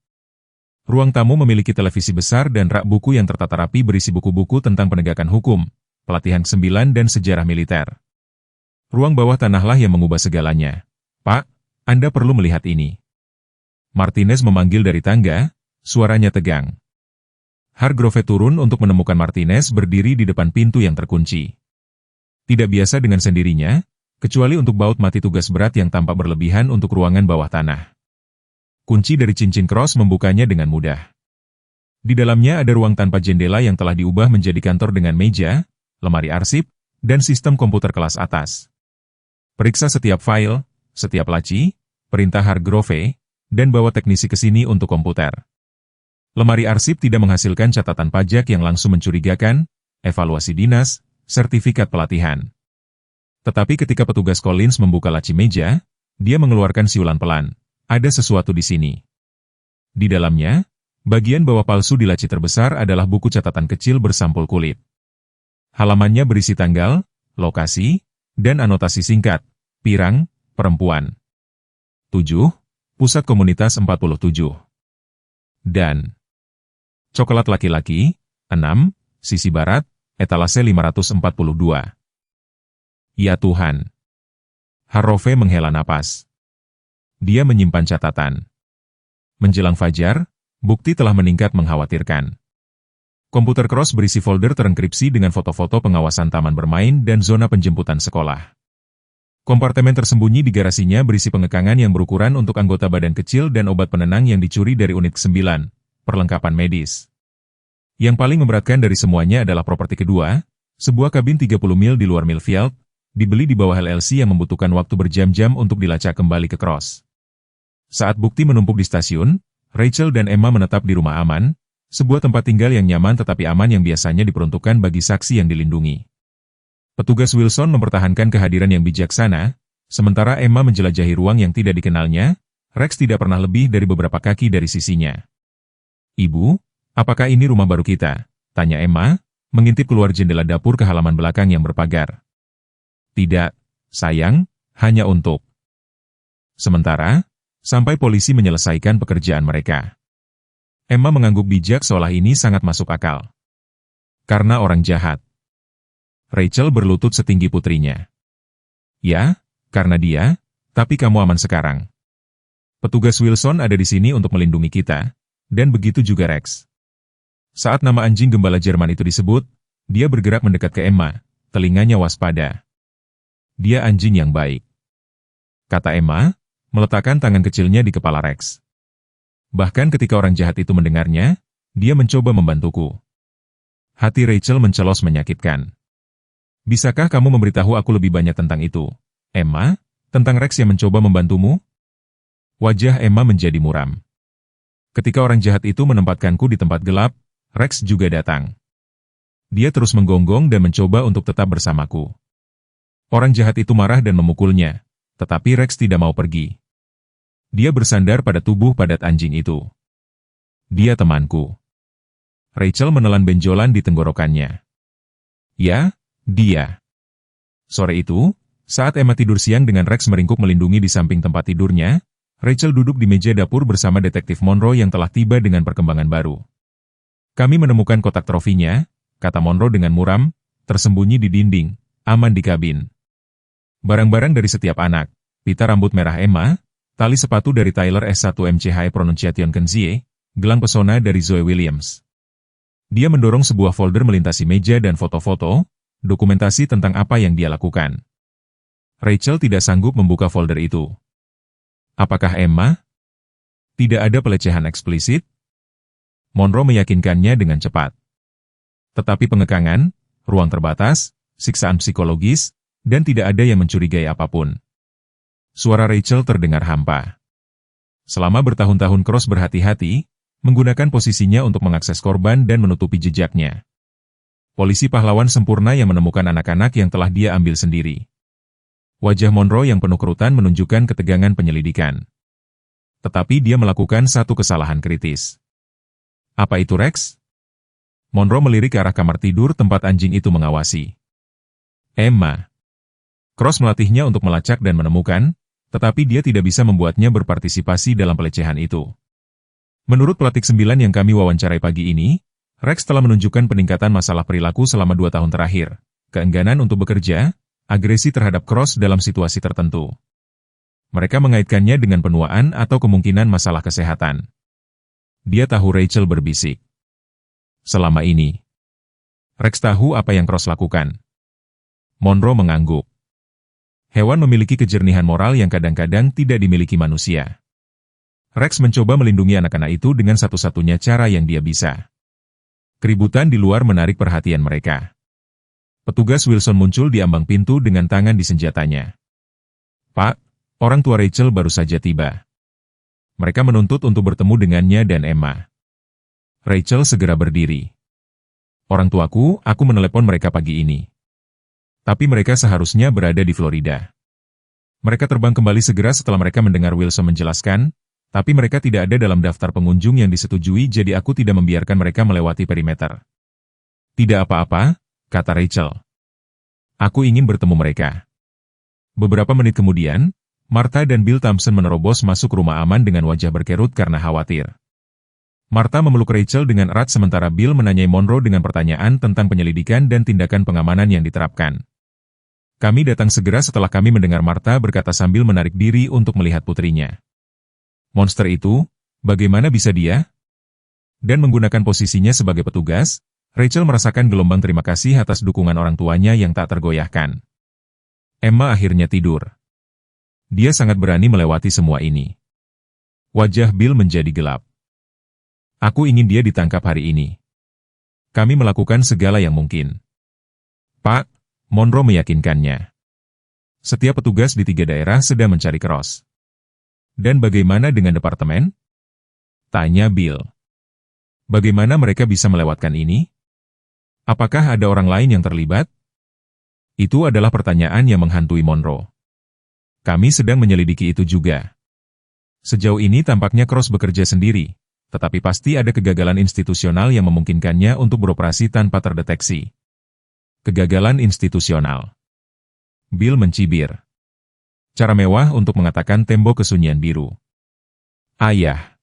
Ruang tamu memiliki televisi besar dan rak buku yang tertata rapi berisi buku-buku tentang penegakan hukum, pelatihan ke-9 dan sejarah militer. Ruang bawah tanahlah yang mengubah segalanya. Pak, Anda perlu melihat ini. Martinez memanggil dari tangga, suaranya tegang. Hargrove turun untuk menemukan Martinez berdiri di depan pintu yang terkunci. Tidak biasa dengan sendirinya, kecuali untuk baut mati tugas berat yang tampak berlebihan untuk ruangan bawah tanah. Kunci dari cincin Cross membukanya dengan mudah. Di dalamnya ada ruang tanpa jendela yang telah diubah menjadi kantor dengan meja, lemari arsip, dan sistem komputer kelas atas. Periksa setiap file, setiap laci, perintah Hargrove, dan bawa teknisi ke sini untuk komputer. Lemari arsip tidak menghasilkan catatan pajak yang langsung mencurigakan, evaluasi dinas, sertifikat pelatihan. Tetapi ketika petugas Collins membuka laci meja, dia mengeluarkan siulan pelan. Ada sesuatu di sini. Di dalamnya, bagian bawah palsu di laci terbesar adalah buku catatan kecil bersampul kulit. Halamannya berisi tanggal, lokasi, dan anotasi singkat, Pirang, perempuan. 7. Pusat komunitas 47. Dan coklat laki-laki, 6, sisi barat, etalase 542. Ya Tuhan. Hargrove menghela napas. Dia menyimpan catatan. Menjelang fajar, bukti telah meningkat mengkhawatirkan. Komputer Cross berisi folder terenkripsi dengan foto-foto pengawasan taman bermain dan zona penjemputan sekolah. Kompartemen tersembunyi di garasinya berisi pengekangan yang berukuran untuk anggota badan kecil dan obat penenang yang dicuri dari unit 9, perlengkapan medis. Yang paling memberatkan dari semuanya adalah properti kedua, sebuah kabin 30 mil di luar Millfield, dibeli di bawah LLC yang membutuhkan waktu berjam-jam untuk dilacak kembali ke Cross. Saat bukti menumpuk di stasiun, Rachel dan Emma menetap di rumah aman, sebuah tempat tinggal yang nyaman tetapi aman yang biasanya diperuntukkan bagi saksi yang dilindungi. Petugas Wilson mempertahankan kehadiran yang bijaksana, sementara Emma menjelajahi ruang yang tidak dikenalnya. Rex tidak pernah lebih dari beberapa kaki dari sisinya. "Ibu, apakah ini rumah baru kita?" tanya Emma, mengintip keluar jendela dapur ke halaman belakang yang berpagar. "Tidak, sayang, hanya untuk sementara, sampai polisi menyelesaikan pekerjaan mereka." Emma mengangguk bijak seolah ini sangat masuk akal. "Karena orang jahat." Rachel berlutut setinggi putrinya. "Ya, karena dia, tapi kamu aman sekarang. Petugas Wilson ada di sini untuk melindungi kita, dan begitu juga Rex." Saat nama anjing gembala Jerman itu disebut, dia bergerak mendekat ke Emma, telinganya waspada. "Dia anjing yang baik," kata Emma, meletakkan tangan kecilnya di kepala Rex. Bahkan ketika orang jahat itu mendengarnya, dia mencoba membantuku. Hati Rachel mencelos menyakitkan. "Bisakah kamu memberitahu aku lebih banyak tentang itu, Emma, tentang Rex yang mencoba membantumu?" Wajah Emma menjadi muram. "Ketika orang jahat itu menempatkanku di tempat gelap, Rex juga datang. Dia terus menggonggong dan mencoba untuk tetap bersamaku. Orang jahat itu marah dan memukulnya, tetapi Rex tidak mau pergi. Dia bersandar pada tubuh padat anjing itu. Dia temanku." Rachel menelan benjolan di tenggorokannya. "Ya, dia." Sore itu, saat Emma tidur siang dengan Rex meringkuk melindungi di samping tempat tidurnya, Rachel duduk di meja dapur bersama detektif Monroe yang telah tiba dengan perkembangan baru. "Kami menemukan kotak trofinya," kata Monroe dengan muram, "tersembunyi di dinding, aman di kabin. Barang-barang dari setiap anak, pita rambut merah Emma, tali sepatu dari Tyler S1 MCH Pronunciation Kenzie, gelang pesona dari Zoe Williams." Dia mendorong sebuah folder melintasi meja dan foto-foto, dokumentasi tentang apa yang dia lakukan. Rachel tidak sanggup membuka folder itu. "Apakah Emma?" "Tidak ada pelecehan eksplisit?" Monroe meyakinkannya dengan cepat. "Tetapi pengekangan, ruang terbatas, siksaan psikologis, dan tidak ada yang mencurigai apapun." Suara Rachel terdengar hampa. Selama bertahun-tahun Cross berhati-hati, menggunakan posisinya untuk mengakses korban dan menutupi jejaknya. Polisi pahlawan sempurna yang menemukan anak-anak yang telah dia ambil sendiri. Wajah Monroe yang penuh kerutan menunjukkan ketegangan penyelidikan. Tetapi dia melakukan satu kesalahan kritis. "Apa itu Rex?" Monroe melirik ke arah kamar tidur tempat anjing itu mengawasi. "Emma." Cross melatihnya untuk melacak dan menemukan, tetapi dia tidak bisa membuatnya berpartisipasi dalam pelecehan itu. Menurut Pelatik 9 yang kami wawancarai pagi ini, Rex telah menunjukkan peningkatan masalah perilaku selama 2 tahun terakhir, keengganan untuk bekerja, agresi terhadap Cross dalam situasi tertentu. Mereka mengaitkannya dengan penuaan atau kemungkinan masalah kesehatan. Dia tahu Rachel berbisik. "Selama ini, Rex tahu apa yang Cross lakukan." Monroe mengangguk. Hewan memiliki kejernihan moral yang kadang-kadang tidak dimiliki manusia. Rex mencoba melindungi anak-anak itu dengan satu-satunya cara yang dia bisa. Keributan di luar menarik perhatian mereka. Petugas Wilson muncul di ambang pintu dengan tangan di senjatanya. "Pak, orang tua Rachel baru saja tiba. Mereka menuntut untuk bertemu dengannya dan Emma." Rachel segera berdiri. "Orang tuaku, aku menelepon mereka pagi ini. Tapi mereka seharusnya berada di Florida. Mereka terbang kembali segera setelah mereka mendengar Wilson menjelaskan, tapi mereka tidak ada dalam daftar pengunjung yang disetujui, jadi aku tidak membiarkan mereka melewati perimeter." "Tidak apa-apa," kata Rachel. "Aku ingin bertemu mereka." Beberapa menit kemudian, Martha dan Bill Thompson menerobos masuk rumah aman dengan wajah berkerut karena khawatir. Martha memeluk Rachel dengan erat sementara Bill menanyai Monroe dengan pertanyaan tentang penyelidikan dan tindakan pengamanan yang diterapkan. "Kami datang segera setelah kami mendengar," Martha berkata sambil menarik diri untuk melihat putrinya. "Monster itu, bagaimana bisa dia?" Dan menggunakan posisinya sebagai petugas, Rachel merasakan gelombang terima kasih atas dukungan orang tuanya yang tak tergoyahkan. Emma akhirnya tidur. Dia sangat berani melewati semua ini. Wajah Bill menjadi gelap. "Aku ingin dia ditangkap hari ini. Kami melakukan segala yang mungkin." "Pak," Monroe meyakinkannya. "Setiap petugas di 3 daerah sedang mencari Cross." "Dan bagaimana dengan departemen?" tanya Bill. "Bagaimana mereka bisa melewatkan ini? Apakah ada orang lain yang terlibat?" Itu adalah pertanyaan yang menghantui Monroe. "Kami sedang menyelidiki itu juga. Sejauh ini tampaknya Cross bekerja sendiri, tetapi pasti ada kegagalan institusional yang memungkinkannya untuk beroperasi tanpa terdeteksi." "Kegagalan institusional?" Bill mencibir. Cara mewah untuk mengatakan tembok kesunyian biru. "Ayah,"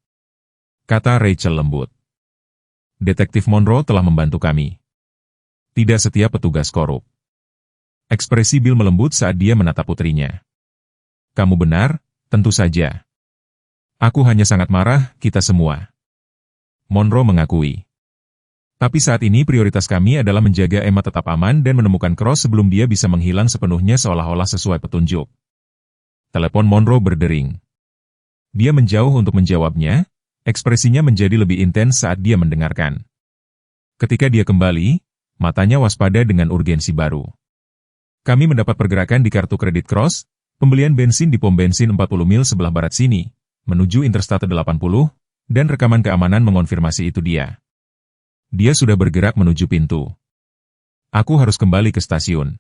kata Rachel lembut. "Detektif Monroe telah membantu kami. Tidak setiap petugas korup." Ekspresi Bill melembut saat dia menatap putrinya. "Kamu benar, tentu saja. Aku hanya sangat marah, kita semua." Monroe mengakui. "Tapi saat ini prioritas kami adalah menjaga Emma tetap aman dan menemukan Cross sebelum dia bisa menghilang sepenuhnya seolah-olah sesuai petunjuk." Telepon Monroe berdering. Dia menjauh untuk menjawabnya, ekspresinya menjadi lebih intens saat dia mendengarkan. Ketika dia kembali, matanya waspada dengan urgensi baru. "Kami mendapat pergerakan di kartu kredit Cross, pembelian bensin di pom bensin 40 mil sebelah barat sini, menuju Interstate 80, dan rekaman keamanan mengonfirmasi itu dia. Dia sudah bergerak menuju pintu. Aku harus kembali ke stasiun.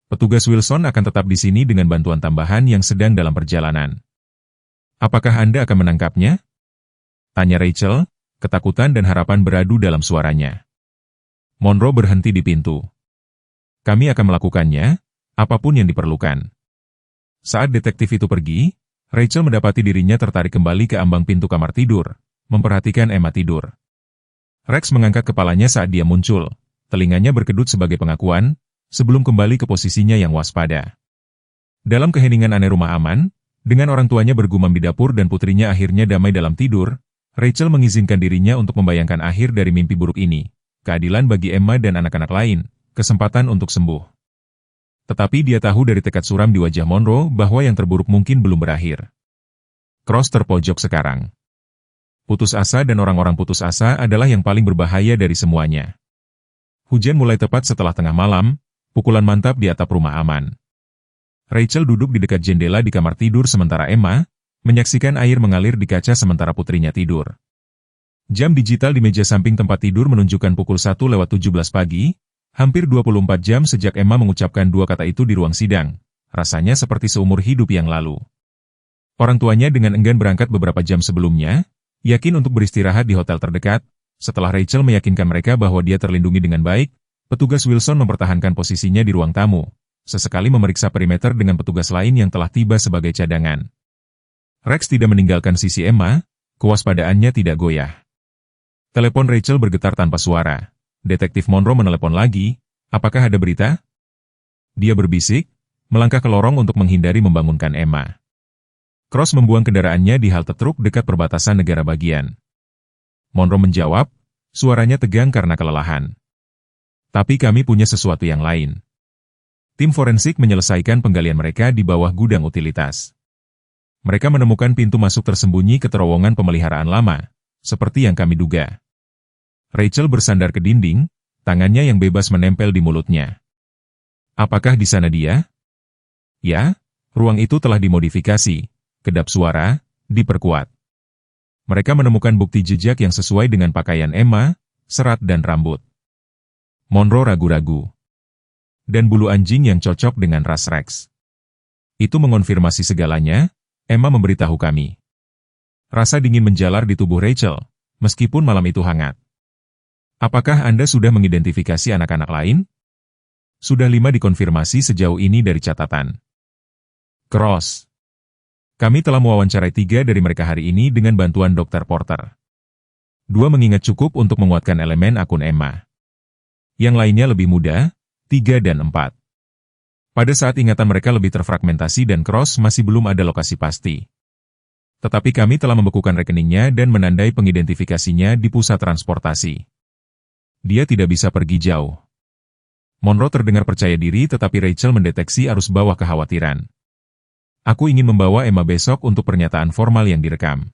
Petugas Wilson akan tetap di sini dengan bantuan tambahan yang sedang dalam perjalanan. Apakah Anda akan menangkapnya?" tanya Rachel, ketakutan dan harapan beradu dalam suaranya. Monroe berhenti di pintu. "Kami akan melakukannya, apapun yang diperlukan." Saat detektif itu pergi, Rachel mendapati dirinya tertarik kembali ke ambang pintu kamar tidur, memperhatikan Emma tidur. Rex mengangkat kepalanya saat dia muncul, telinganya berkedut sebagai pengakuan, sebelum kembali ke posisinya yang waspada. Dalam keheningan aneh rumah aman, dengan orang tuanya bergumam di dapur dan putrinya akhirnya damai dalam tidur, Rachel mengizinkan dirinya untuk membayangkan akhir dari mimpi buruk ini. Keadilan bagi Emma dan anak-anak lain, kesempatan untuk sembuh. Tetapi dia tahu dari tekad suram di wajah Monroe bahwa yang terburuk mungkin belum berakhir. Cross terpojok sekarang. Putus asa dan orang-orang putus asa adalah yang paling berbahaya dari semuanya. Hujan mulai tepat setelah tengah malam, pukulan mantap di atap rumah aman. Rachel duduk di dekat jendela di kamar tidur sementara Emma menyaksikan air mengalir di kaca sementara putrinya tidur. Jam digital di meja samping tempat tidur menunjukkan pukul 1:17 pagi, hampir 24 jam sejak Emma mengucapkan 2 kata itu di ruang sidang. Rasanya seperti seumur hidup yang lalu. Orang tuanya dengan enggan berangkat beberapa jam sebelumnya, yakin untuk beristirahat di hotel terdekat. Setelah Rachel meyakinkan mereka bahwa dia terlindungi dengan baik, petugas Wilson mempertahankan posisinya di ruang tamu, sesekali memeriksa perimeter dengan petugas lain yang telah tiba sebagai cadangan. Rex tidak meninggalkan sisi Emma, kewaspadaannya tidak goyah. Telepon Rachel bergetar tanpa suara. Detektif Monroe menelepon lagi. "Apakah ada berita?" Dia berbisik, melangkah ke lorong untuk menghindari membangunkan Emma. Cross membuang kendaraannya di halte truk dekat perbatasan negara bagian. Monroe menjawab, suaranya tegang karena kelelahan. "Tapi kami punya sesuatu yang lain." Tim forensik menyelesaikan penggalian mereka di bawah gudang utilitas. Mereka menemukan pintu masuk tersembunyi ke terowongan pemeliharaan lama, seperti yang kami duga. Rachel bersandar ke dinding, tangannya yang bebas menempel di mulutnya. Apakah di sana dia? Ya, ruang itu telah dimodifikasi, kedap suara, diperkuat. Mereka menemukan bukti jejak yang sesuai dengan pakaian Emma, serat dan rambut. Monroe ragu-ragu. Dan bulu anjing yang cocok dengan ras Rex. Itu mengonfirmasi segalanya, Emma memberitahu kami. Rasa dingin menjalar di tubuh Rachel, meskipun malam itu hangat. Apakah Anda sudah mengidentifikasi anak-anak lain? Sudah 5 dikonfirmasi sejauh ini dari catatan. Cross. Kami telah mewawancarai 3 dari mereka hari ini dengan bantuan Dr. Porter. 2 mengingat cukup untuk menguatkan elemen akun Emma. Yang lainnya lebih muda, 3 dan 4. Pada saat ingatan mereka lebih terfragmentasi dan Cross masih belum ada lokasi pasti. Tetapi kami telah membekukan rekeningnya dan menandai pengidentifikasinya di pusat transportasi. Dia tidak bisa pergi jauh. Monroe terdengar percaya diri tetapi Rachel mendeteksi arus bawah kekhawatiran. Aku ingin membawa Emma besok untuk pernyataan formal yang direkam.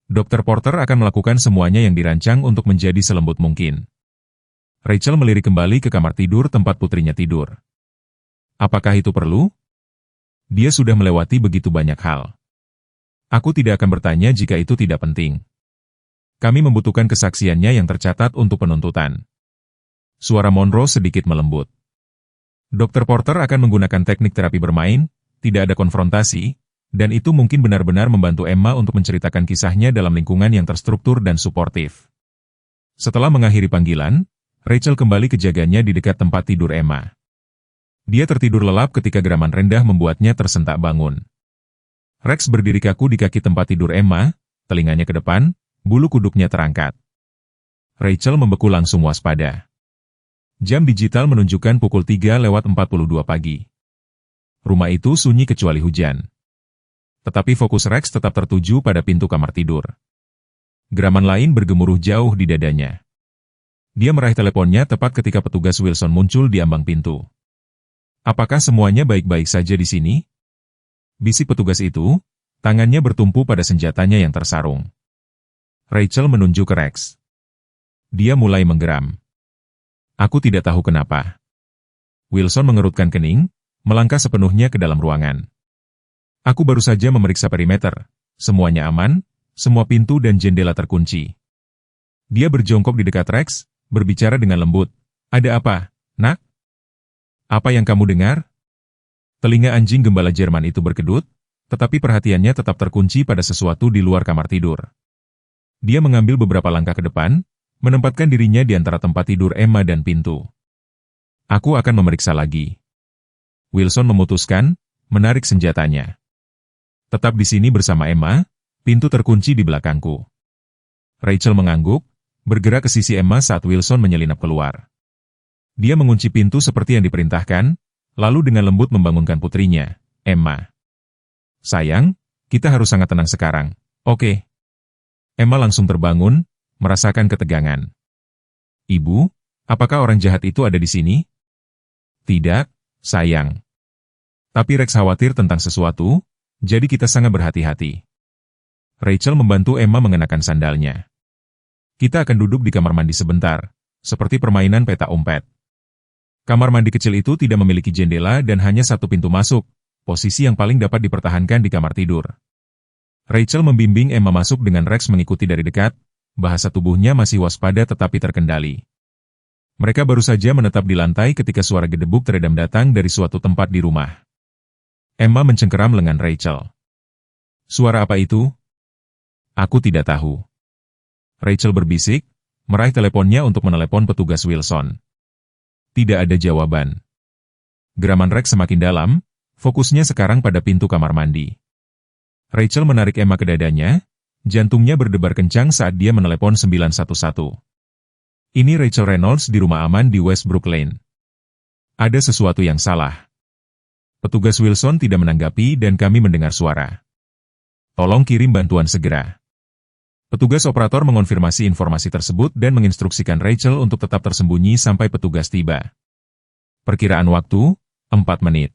Dr. Porter akan melakukan semuanya yang dirancang untuk menjadi selembut mungkin. Rachel melirik kembali ke kamar tidur tempat putrinya tidur. Apakah itu perlu? Dia sudah melewati begitu banyak hal. Aku tidak akan bertanya jika itu tidak penting. Kami membutuhkan kesaksiannya yang tercatat untuk penuntutan. Suara Monroe sedikit melembut. Dr. Porter akan menggunakan teknik terapi bermain, tidak ada konfrontasi, dan itu mungkin benar-benar membantu Emma untuk menceritakan kisahnya dalam lingkungan yang terstruktur dan suportif. Setelah mengakhiri panggilan, Rachel kembali ke jaganya di dekat tempat tidur Emma. Dia tertidur lelap ketika geraman rendah membuatnya tersentak bangun. Rex berdiri kaku di kaki tempat tidur Emma, telinganya ke depan, bulu kuduknya terangkat. Rachel membeku langsung waspada. Jam digital menunjukkan pukul 3:42 pagi. Rumah itu sunyi kecuali hujan. Tetapi fokus Rex tetap tertuju pada pintu kamar tidur. Geraman lain bergemuruh jauh di dadanya. Dia meraih teleponnya tepat ketika petugas Wilson muncul di ambang pintu. Apakah semuanya baik-baik saja di sini? Bisik petugas itu, tangannya bertumpu pada senjatanya yang tersarung. Rachel menunjuk ke Rex. Dia mulai menggeram. Aku tidak tahu kenapa. Wilson mengerutkan kening, melangkah sepenuhnya ke dalam ruangan. Aku baru saja memeriksa perimeter. Semuanya aman, semua pintu dan jendela terkunci. Dia berjongkok di dekat Rex, berbicara dengan lembut. Ada apa, nak? Apa yang kamu dengar? Telinga anjing gembala Jerman itu berkedut, tetapi perhatiannya tetap terkunci pada sesuatu di luar kamar tidur. Dia mengambil beberapa langkah ke depan, menempatkan dirinya di antara tempat tidur Emma dan pintu. Aku akan memeriksa lagi. Wilson memutuskan, menarik senjatanya. Tetap di sini bersama Emma, pintu terkunci di belakangku. Rachel mengangguk, bergerak ke sisi Emma saat Wilson menyelinap keluar. Dia mengunci pintu seperti yang diperintahkan, lalu dengan lembut membangunkan putrinya, Emma. Sayang, kita harus sangat tenang sekarang, oke? Emma langsung terbangun, merasakan ketegangan. Ibu, apakah orang jahat itu ada di sini? Tidak, sayang. Tapi Rex khawatir tentang sesuatu, jadi kita sangat berhati-hati. Rachel membantu Emma mengenakan sandalnya. Kita akan duduk di kamar mandi sebentar, seperti permainan peta umpet. Kamar mandi kecil itu tidak memiliki jendela dan hanya satu pintu masuk, posisi yang paling dapat dipertahankan di kamar tidur. Rachel membimbing Emma masuk dengan Rex mengikuti dari dekat, bahasa tubuhnya masih waspada tetapi terkendali. Mereka baru saja menetap di lantai ketika suara gedebuk teredam datang dari suatu tempat di rumah. Emma mencengkeram lengan Rachel. Suara apa itu? Aku tidak tahu. Rachel berbisik, meraih teleponnya untuk menelepon petugas Wilson. Tidak ada jawaban. Geraman Rex semakin dalam, fokusnya sekarang pada pintu kamar mandi. Rachel menarik Emma ke dadanya, jantungnya berdebar kencang saat dia menelepon 911. Ini Rachel Reynolds di rumah aman di Westbrook Lane. Ada sesuatu yang salah. Petugas Wilson tidak menanggapi dan kami mendengar suara. Tolong kirim bantuan segera. Petugas operator mengonfirmasi informasi tersebut dan menginstruksikan Rachel untuk tetap tersembunyi sampai petugas tiba. Perkiraan waktu, 4 menit.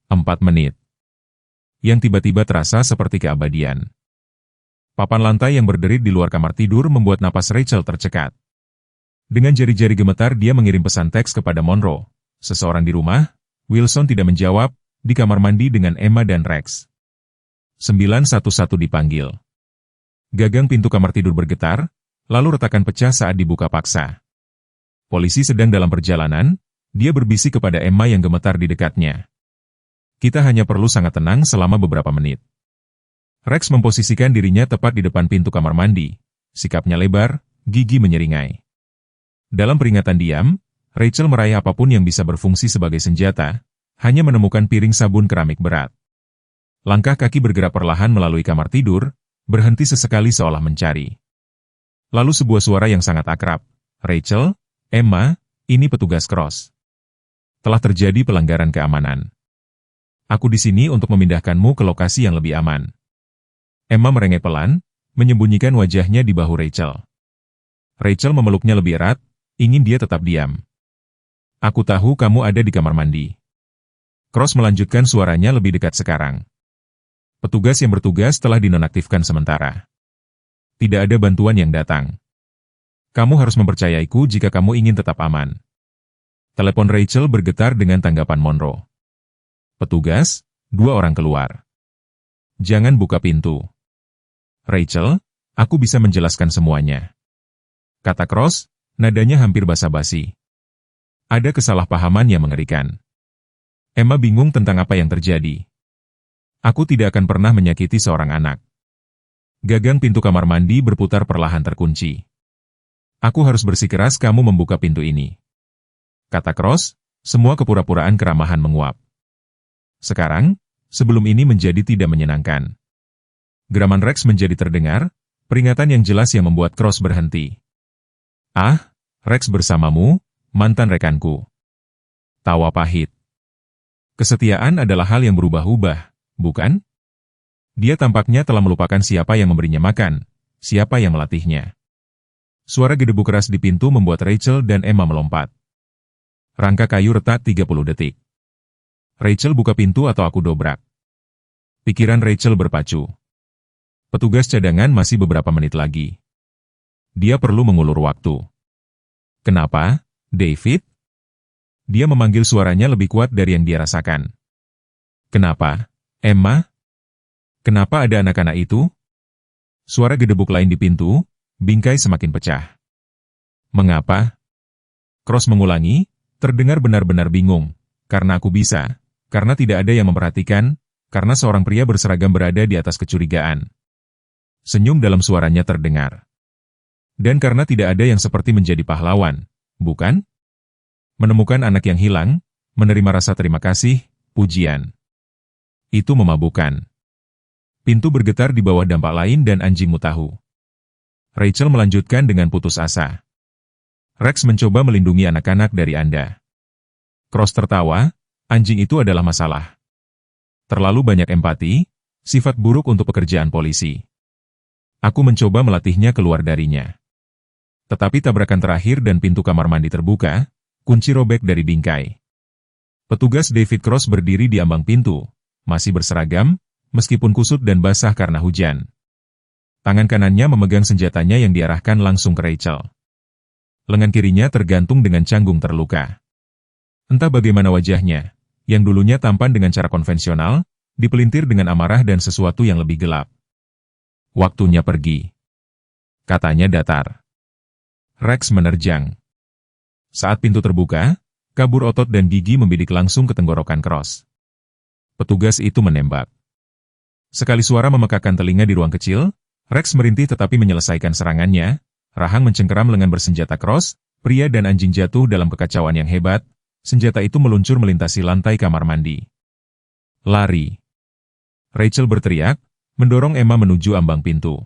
4 menit. Yang tiba-tiba terasa seperti keabadian. Papan lantai yang berderit di luar kamar tidur membuat napas Rachel tercekat. Dengan jari-jari gemetar dia mengirim pesan teks kepada Monroe. Seseorang di rumah? Wilson tidak menjawab, di kamar mandi dengan Emma dan Rex. 911 dipanggil. Gagang pintu kamar tidur bergetar, lalu retakan pecah saat dibuka paksa. Polisi sedang dalam perjalanan, dia berbisik kepada Emma yang gemetar di dekatnya. Kita hanya perlu sangat tenang selama beberapa menit. Rex memposisikan dirinya tepat di depan pintu kamar mandi. Sikapnya lebar, gigi menyeringai. Dalam peringatan diam, Rachel meraih apapun yang bisa berfungsi sebagai senjata, hanya menemukan piring sabun keramik berat. Langkah kaki bergerak perlahan melalui kamar tidur, berhenti sesekali seolah mencari. Lalu sebuah suara yang sangat akrab. Rachel, Emma, ini petugas Cross. Telah terjadi pelanggaran keamanan. Aku di sini untuk memindahkanmu ke lokasi yang lebih aman. Emma merengek pelan, menyembunyikan wajahnya di bahu Rachel. Rachel memeluknya lebih erat, ingin dia tetap diam. Aku tahu kamu ada di kamar mandi. Cross melanjutkan suaranya lebih dekat sekarang. Petugas yang bertugas telah dinonaktifkan sementara. Tidak ada bantuan yang datang. Kamu harus mempercayaiku jika kamu ingin tetap aman. Telepon Rachel bergetar dengan tanggapan Monroe. Petugas, 2 orang keluar. Jangan buka pintu. Rachel, aku bisa menjelaskan semuanya. Kata Cross, nadanya hampir basa-basi. Ada kesalahpahaman yang mengerikan. Emma bingung tentang apa yang terjadi. Aku tidak akan pernah menyakiti seorang anak. Gagang pintu kamar mandi berputar perlahan terkunci. Aku harus bersikeras kamu membuka pintu ini. Kata Cross, semua kepura-puraan keramahan menguap. Sekarang, sebelum ini menjadi tidak menyenangkan. Geraman Rex menjadi terdengar, peringatan yang jelas yang membuat Cross berhenti. Ah, Rex bersamamu, mantan rekanku. Tawa pahit. Kesetiaan adalah hal yang berubah-ubah, bukan? Dia tampaknya telah melupakan siapa yang memberinya makan, siapa yang melatihnya. Suara gedebuk keras di pintu membuat Rachel dan Emma melompat. Rangka kayu retak 30 detik. Rachel buka pintu atau aku dobrak. Pikiran Rachel berpacu. Petugas cadangan masih beberapa menit lagi. Dia perlu mengulur waktu. Kenapa, David? Dia memanggil suaranya lebih kuat dari yang dia rasakan. Kenapa, Emma? Kenapa ada anak-anak itu? Suara gedebuk lain di pintu, bingkai semakin pecah. Mengapa? Cross mengulangi, terdengar benar-benar bingung. Karena aku bisa, karena tidak ada yang memperhatikan, karena seorang pria berseragam berada di atas kecurigaan. Senyum dalam suaranya terdengar. Dan karena tidak ada yang seperti menjadi pahlawan, bukan? Menemukan anak yang hilang, menerima rasa terima kasih, pujian. Itu memabukkan. Pintu bergetar di bawah dampak lain dan anjingmu tahu. Rachel melanjutkan dengan putus asa. Rex mencoba melindungi anak-anak dari Anda. Cross tertawa, anjing itu adalah masalah. Terlalu banyak empati, sifat buruk untuk pekerjaan polisi. Aku mencoba melatihnya keluar darinya. Tetapi tabrakan terakhir dan pintu kamar mandi terbuka, kunci robek dari bingkai. Petugas David Cross berdiri di ambang pintu, masih berseragam, meskipun kusut dan basah karena hujan. Tangan kanannya memegang senjatanya yang diarahkan langsung ke Rachel. Lengan kirinya tergantung dengan canggung terluka. Entah bagaimana wajahnya, yang dulunya tampan dengan cara konvensional, dipelintir dengan amarah dan sesuatu yang lebih gelap. Waktunya pergi. Katanya datar. Rex menerjang. Saat pintu terbuka, kabur otot dan gigi membidik langsung ke tenggorokan Cross. Petugas itu menembak. Sekali suara memekakan telinga di ruang kecil, Rex merintih tetapi menyelesaikan serangannya, rahang mencengkeram lengan bersenjata Cross, pria dan anjing jatuh dalam kekacauan yang hebat, senjata itu meluncur melintasi lantai kamar mandi. Lari. Rachel berteriak, mendorong Emma menuju ambang pintu.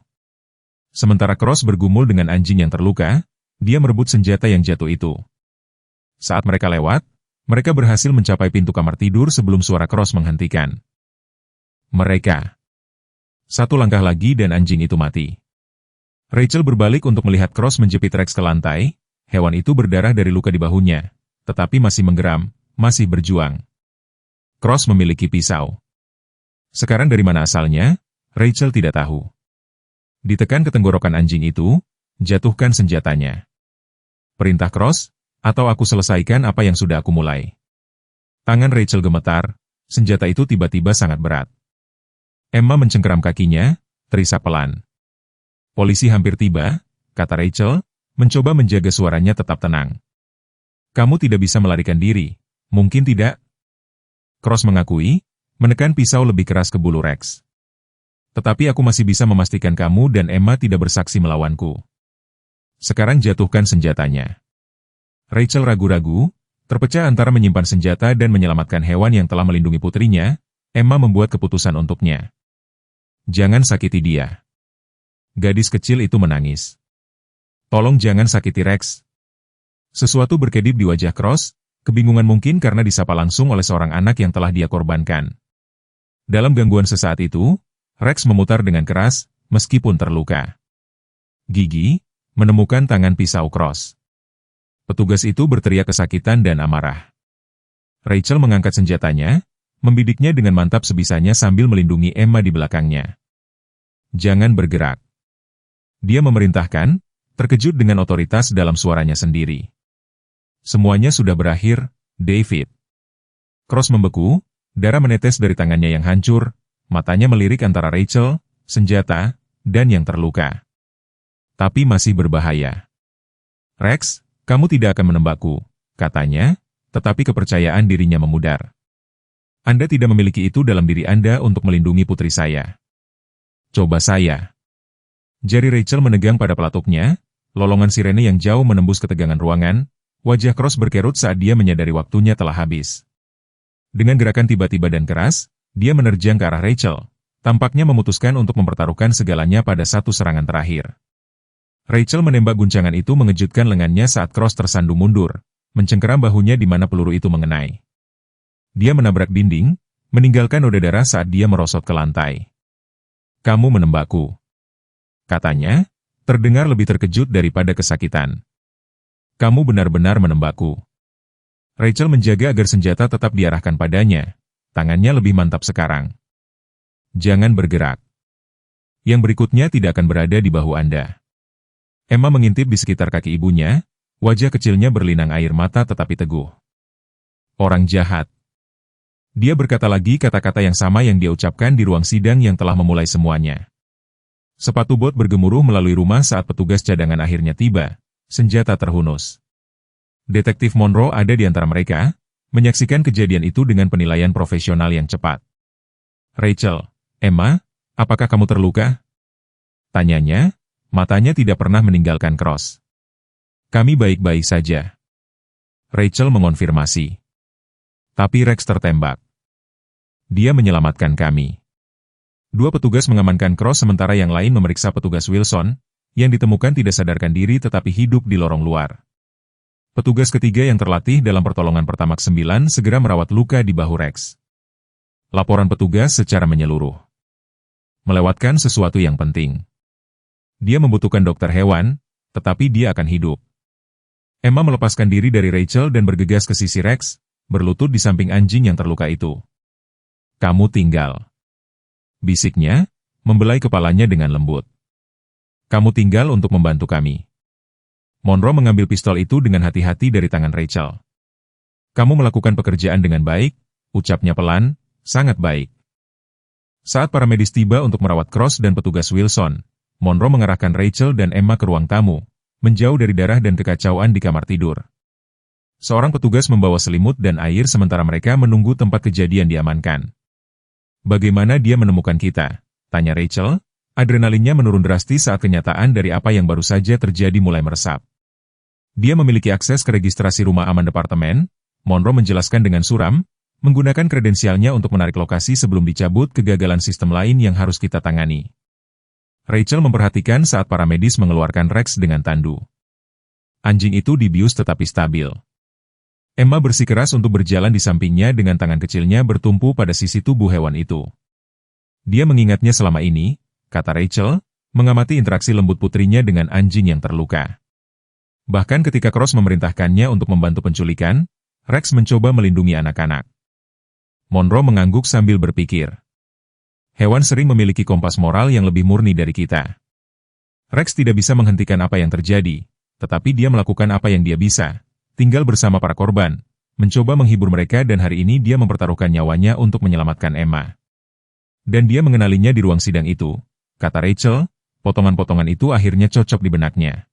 Sementara Cross bergumul dengan anjing yang terluka, dia merebut senjata yang jatuh itu. Saat mereka lewat, mereka berhasil mencapai pintu kamar tidur sebelum suara Cross menghentikan. Mereka. Satu langkah lagi dan anjing itu mati. Rachel berbalik untuk melihat Cross menjepit Rex ke lantai, hewan itu berdarah dari luka di bahunya, tetapi masih menggeram, masih berjuang. Cross memiliki pisau. Sekarang dari mana asalnya, Rachel tidak tahu. Ditekan ke tenggorokan anjing itu, jatuhkan senjatanya. Perintah Cross, atau aku selesaikan apa yang sudah aku mulai. Tangan Rachel gemetar, senjata itu tiba-tiba sangat berat. Emma mencengkeram kakinya, terisak pelan. Polisi hampir tiba, kata Rachel, mencoba menjaga suaranya tetap tenang. Kamu tidak bisa melarikan diri, mungkin tidak? Cross mengakui, menekan pisau lebih keras ke bulu Rex. Tetapi aku masih bisa memastikan kamu dan Emma tidak bersaksi melawanku. Sekarang jatuhkan senjatanya. Rachel ragu-ragu, terpecah antara menyimpan senjata dan menyelamatkan hewan yang telah melindungi putrinya. Emma membuat keputusan untuknya. Jangan sakiti dia. Gadis kecil itu menangis. Tolong jangan sakiti Rex. Sesuatu berkedip di wajah Cross, kebingungan mungkin karena disapa langsung oleh seorang anak yang telah dia korbankan. Dalam gangguan sesaat itu, Rex memutar dengan keras, meskipun terluka. Gigi menemukan tangan pisau Cross. Petugas itu berteriak kesakitan dan amarah. Rachel mengangkat senjatanya, membidiknya dengan mantap sebisanya sambil melindungi Emma di belakangnya. Jangan bergerak. Dia memerintahkan, terkejut dengan otoritas dalam suaranya sendiri. Semuanya sudah berakhir, David. Cross membeku, darah menetes dari tangannya yang hancur, matanya melirik antara Rachel, senjata, dan yang terluka. Tapi masih berbahaya. Rex, kamu tidak akan menembakku, katanya, tetapi kepercayaan dirinya memudar. Anda tidak memiliki itu dalam diri Anda untuk melindungi putri saya. Coba saya. Jari Rachel menegang pada pelatuknya, lolongan sirene yang jauh menembus ketegangan ruangan. Wajah Cross berkerut saat dia menyadari waktunya telah habis. Dengan gerakan tiba-tiba dan keras, dia menerjang ke arah Rachel, tampaknya memutuskan untuk mempertaruhkan segalanya pada satu serangan terakhir. Rachel menembak guncangan itu mengejutkan lengannya saat Cross tersandung mundur, mencengkeram bahunya di mana peluru itu mengenai. Dia menabrak dinding, meninggalkan noda darah saat dia merosot ke lantai. Kamu menembakku, katanya, terdengar lebih terkejut daripada kesakitan. Kamu benar-benar menembakku. Rachel menjaga agar senjata tetap diarahkan padanya. Tangannya lebih mantap sekarang. Jangan bergerak. Yang berikutnya tidak akan berada di bahu Anda. Emma mengintip di sekitar kaki ibunya, wajah kecilnya berlinang air mata tetapi teguh. Orang jahat. Dia berkata lagi kata-kata yang sama yang dia ucapkan di ruang sidang yang telah memulai semuanya. Sepatu bot bergemuruh melalui rumah saat petugas cadangan akhirnya tiba. Senjata terhunus. Detektif Monroe ada di antara mereka, menyaksikan kejadian itu dengan penilaian profesional yang cepat. Rachel, Emma, apakah kamu terluka? Tanyanya, matanya tidak pernah meninggalkan Cross. Kami baik-baik saja. Rachel mengonfirmasi. Tapi Rex tertembak. Dia menyelamatkan kami. Dua petugas mengamankan Cross sementara yang lain memeriksa petugas Wilson, yang ditemukan tidak sadarkan diri tetapi hidup di lorong luar. Petugas ketiga yang terlatih dalam pertolongan pertama ke-9 segera merawat luka di bahu Rex. Laporan petugas secara menyeluruh. Melewatkan sesuatu yang penting. Dia membutuhkan dokter hewan, tetapi dia akan hidup. Emma melepaskan diri dari Rachel dan bergegas ke sisi Rex, berlutut di samping anjing yang terluka itu. Kamu tinggal. Bisiknya, membelai kepalanya dengan lembut. Kamu tinggal untuk membantu kami. Monroe mengambil pistol itu dengan hati-hati dari tangan Rachel. Kamu melakukan pekerjaan dengan baik, ucapnya pelan, sangat baik. Saat para medis tiba untuk merawat Cross dan petugas Wilson, Monroe mengarahkan Rachel dan Emma ke ruang tamu, menjauh dari darah dan kekacauan di kamar tidur. Seorang petugas membawa selimut dan air sementara mereka menunggu tempat kejadian diamankan. Bagaimana dia menemukan kita? Tanya Rachel. Adrenalinnya menurun drastis saat kenyataan dari apa yang baru saja terjadi mulai meresap. Dia memiliki akses ke registrasi rumah aman departemen, Monroe menjelaskan dengan suram, menggunakan kredensialnya untuk menarik lokasi sebelum dicabut kegagalan sistem lain yang harus kita tangani. Rachel memperhatikan saat para medis mengeluarkan Rex dengan tandu. Anjing itu dibius tetapi stabil. Emma bersikeras untuk berjalan di sampingnya dengan tangan kecilnya bertumpu pada sisi tubuh hewan itu. Dia mengingatnya selama ini, kata Rachel, mengamati interaksi lembut putrinya dengan anjing yang terluka. Bahkan ketika Cross memerintahkannya untuk membantu penculikan, Rex mencoba melindungi anak-anak. Monroe mengangguk sambil berpikir. Hewan sering memiliki kompas moral yang lebih murni dari kita. Rex tidak bisa menghentikan apa yang terjadi, tetapi dia melakukan apa yang dia bisa, tinggal bersama para korban, mencoba menghibur mereka dan hari ini dia mempertaruhkan nyawanya untuk menyelamatkan Emma. Dan dia mengenalinya di ruang sidang itu, kata Rachel, potongan-potongan itu akhirnya cocok di benaknya.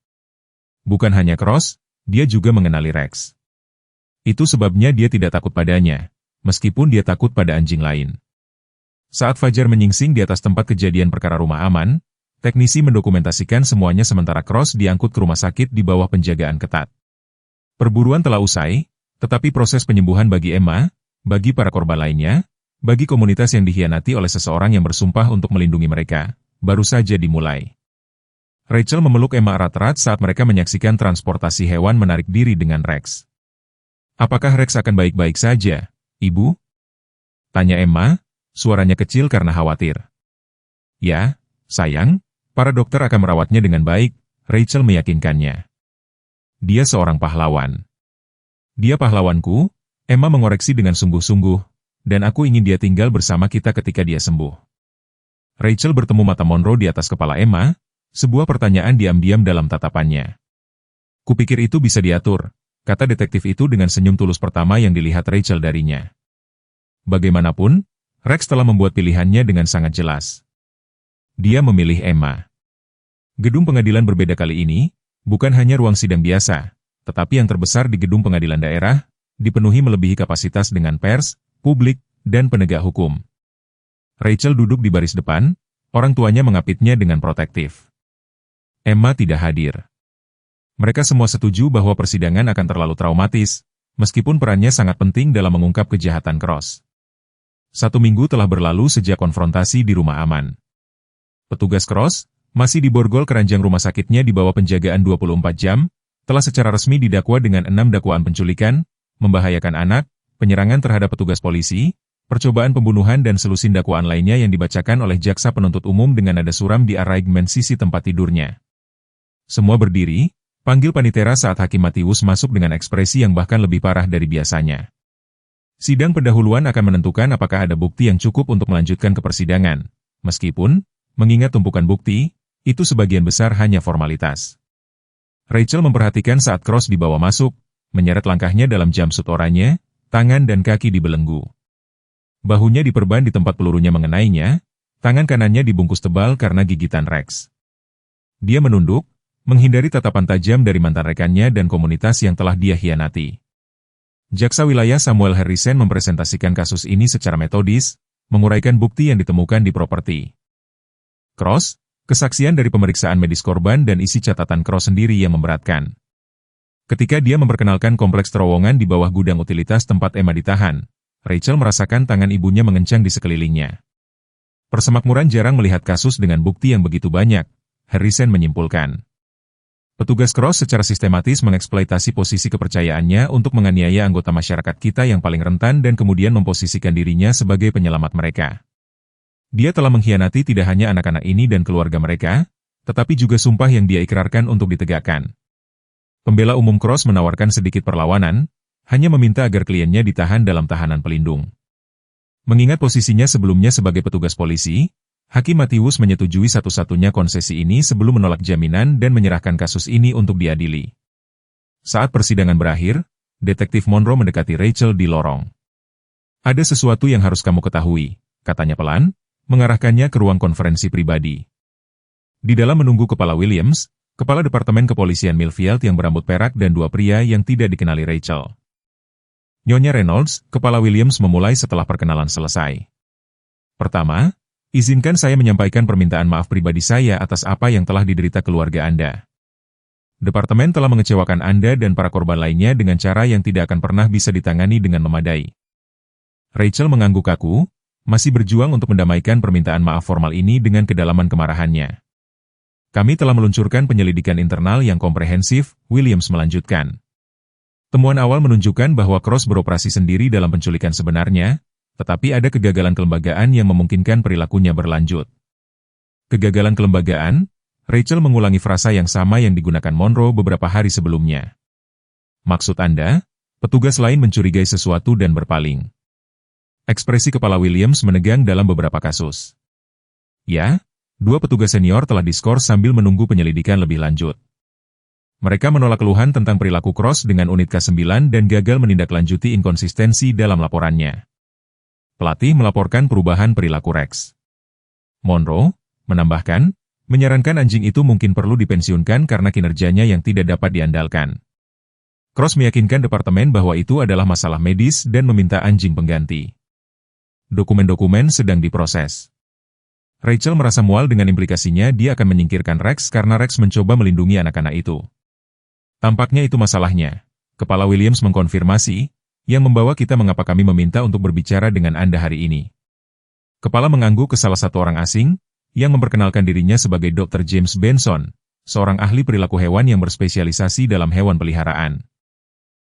Bukan hanya Cross, dia juga mengenali Rex. Itu sebabnya dia tidak takut padanya, meskipun dia takut pada anjing lain. Saat Fajar menyingsing di atas tempat kejadian perkara rumah aman, teknisi mendokumentasikan semuanya sementara Cross diangkut ke rumah sakit di bawah penjagaan ketat. Perburuan telah usai, tetapi proses penyembuhan bagi Emma, bagi para korban lainnya, bagi komunitas yang dikhianati oleh seseorang yang bersumpah untuk melindungi mereka, baru saja dimulai. Rachel memeluk Emma erat-erat saat mereka menyaksikan transportasi hewan menarik diri dengan Rex. "Apakah Rex akan baik-baik saja, Ibu?" tanya Emma, suaranya kecil karena khawatir. "Ya, sayang, para dokter akan merawatnya dengan baik," Rachel meyakinkannya. "Dia seorang pahlawan." "Dia pahlawanku," Emma mengoreksi dengan sungguh-sungguh, "dan aku ingin dia tinggal bersama kita ketika dia sembuh." Rachel bertemu mata Monroe di atas kepala Emma, sebuah pertanyaan diam-diam dalam tatapannya. "Kupikir itu bisa diatur," kata detektif itu dengan senyum tulus pertama yang dilihat Rachel darinya. Bagaimanapun, Rex telah membuat pilihannya dengan sangat jelas. Dia memilih Emma. Gedung pengadilan berbeda kali ini, bukan hanya ruang sidang biasa, tetapi yang terbesar di gedung pengadilan daerah, dipenuhi melebihi kapasitas dengan pers, publik, dan penegak hukum. Rachel duduk di baris depan, orang tuanya mengapitnya dengan protektif. Emma tidak hadir. Mereka semua setuju bahwa persidangan akan terlalu traumatis, meskipun perannya sangat penting dalam mengungkap kejahatan Cross. 1 minggu telah berlalu sejak konfrontasi di rumah aman. Petugas Cross, masih diborgol keranjang rumah sakitnya di bawah penjagaan 24 jam, telah secara resmi didakwa dengan 6 dakwaan penculikan, membahayakan anak, penyerangan terhadap petugas polisi, percobaan pembunuhan dan selusin dakwaan lainnya yang dibacakan oleh jaksa penuntut umum dengan nada suram di arraignment sisi tempat tidurnya. Semua berdiri, panggil panitera saat Hakim Matius masuk dengan ekspresi yang bahkan lebih parah dari biasanya. Sidang pendahuluan akan menentukan apakah ada bukti yang cukup untuk melanjutkan ke persidangan, meskipun, mengingat tumpukan bukti, itu sebagian besar hanya formalitas. Rachel memperhatikan saat Cross dibawa masuk, menyeret langkahnya dalam jumpsuit oranye, tangan dan kaki dibelenggu. Bahunya diperban di tempat pelurunya mengenainya, tangan kanannya dibungkus tebal karena gigitan Rex. Dia menunduk, menghindari tatapan tajam dari mantan rekannya dan komunitas yang telah dia hianati. Jaksa wilayah Samuel Harrison mempresentasikan kasus ini secara metodis, menguraikan bukti yang ditemukan di properti Cross, kesaksian dari pemeriksaan medis korban dan isi catatan Cross sendiri yang memberatkan. Ketika dia memperkenalkan kompleks terowongan di bawah gudang utilitas tempat Emma ditahan, Rachel merasakan tangan ibunya mengencang di sekelilingnya. Persemakmuran jarang melihat kasus dengan bukti yang begitu banyak, Harrison menyimpulkan. Petugas Cross secara sistematis mengeksploitasi posisi kepercayaannya untuk menganiaya anggota masyarakat kita yang paling rentan dan kemudian memposisikan dirinya sebagai penyelamat mereka. Dia telah mengkhianati tidak hanya anak-anak ini dan keluarga mereka, tetapi juga sumpah yang dia ikrarkan untuk ditegakkan. Pembela umum Cross menawarkan sedikit perlawanan, hanya meminta agar kliennya ditahan dalam tahanan pelindung. Mengingat posisinya sebelumnya sebagai petugas polisi, Hakim Matius menyetujui satu-satunya konsesi ini sebelum menolak jaminan dan menyerahkan kasus ini untuk diadili. Saat persidangan berakhir, Detektif Monroe mendekati Rachel di lorong. "Ada sesuatu yang harus kamu ketahui," katanya pelan, mengarahkannya ke ruang konferensi pribadi. Di dalam menunggu Kepala Williams, Kepala Departemen Kepolisian Millfield yang berambut perak dan 2 pria yang tidak dikenali Rachel. "Nyonya Reynolds," Kepala Williams memulai setelah perkenalan selesai. "Pertama, izinkan saya menyampaikan permintaan maaf pribadi saya atas apa yang telah diderita keluarga Anda. Departemen telah mengecewakan Anda dan para korban lainnya dengan cara yang tidak akan pernah bisa ditangani dengan memadai." Rachel mengangguk kaku, masih berjuang untuk mendamaikan permintaan maaf formal ini dengan kedalaman kemarahannya. "Kami telah meluncurkan penyelidikan internal yang komprehensif," Williams melanjutkan. "Temuan awal menunjukkan bahwa Cross beroperasi sendiri dalam penculikan sebenarnya, tetapi ada kegagalan kelembagaan yang memungkinkan perilakunya berlanjut." Kegagalan kelembagaan? Rachel mengulangi frasa yang sama yang digunakan Monroe beberapa hari sebelumnya. "Maksud Anda, petugas lain mencurigai sesuatu dan berpaling?" Ekspresi Kepala Williams menegang dalam beberapa kasus. "Ya, 2 petugas senior telah diskors sambil menunggu penyelidikan lebih lanjut." Mereka menolak keluhan tentang perilaku Cross dengan unit K9 dan gagal menindaklanjuti inkonsistensi dalam laporannya. Pelatih melaporkan perubahan perilaku Rex. Monroe menambahkan, menyarankan anjing itu mungkin perlu dipensiunkan karena kinerjanya yang tidak dapat diandalkan. Cross meyakinkan departemen bahwa itu adalah masalah medis dan meminta anjing pengganti. Dokumen-dokumen sedang diproses. Rachel merasa mual dengan implikasinya dia akan menyingkirkan Rex karena Rex mencoba melindungi anak-anak itu. Tampaknya itu masalahnya. Kepala Williams mengkonfirmasi, yang membawa kita mengapa kami meminta untuk berbicara dengan Anda hari ini. Kepala mengangguk ke salah satu orang asing, yang memperkenalkan dirinya sebagai Dr. James Benson, seorang ahli perilaku hewan yang berspesialisasi dalam hewan peliharaan.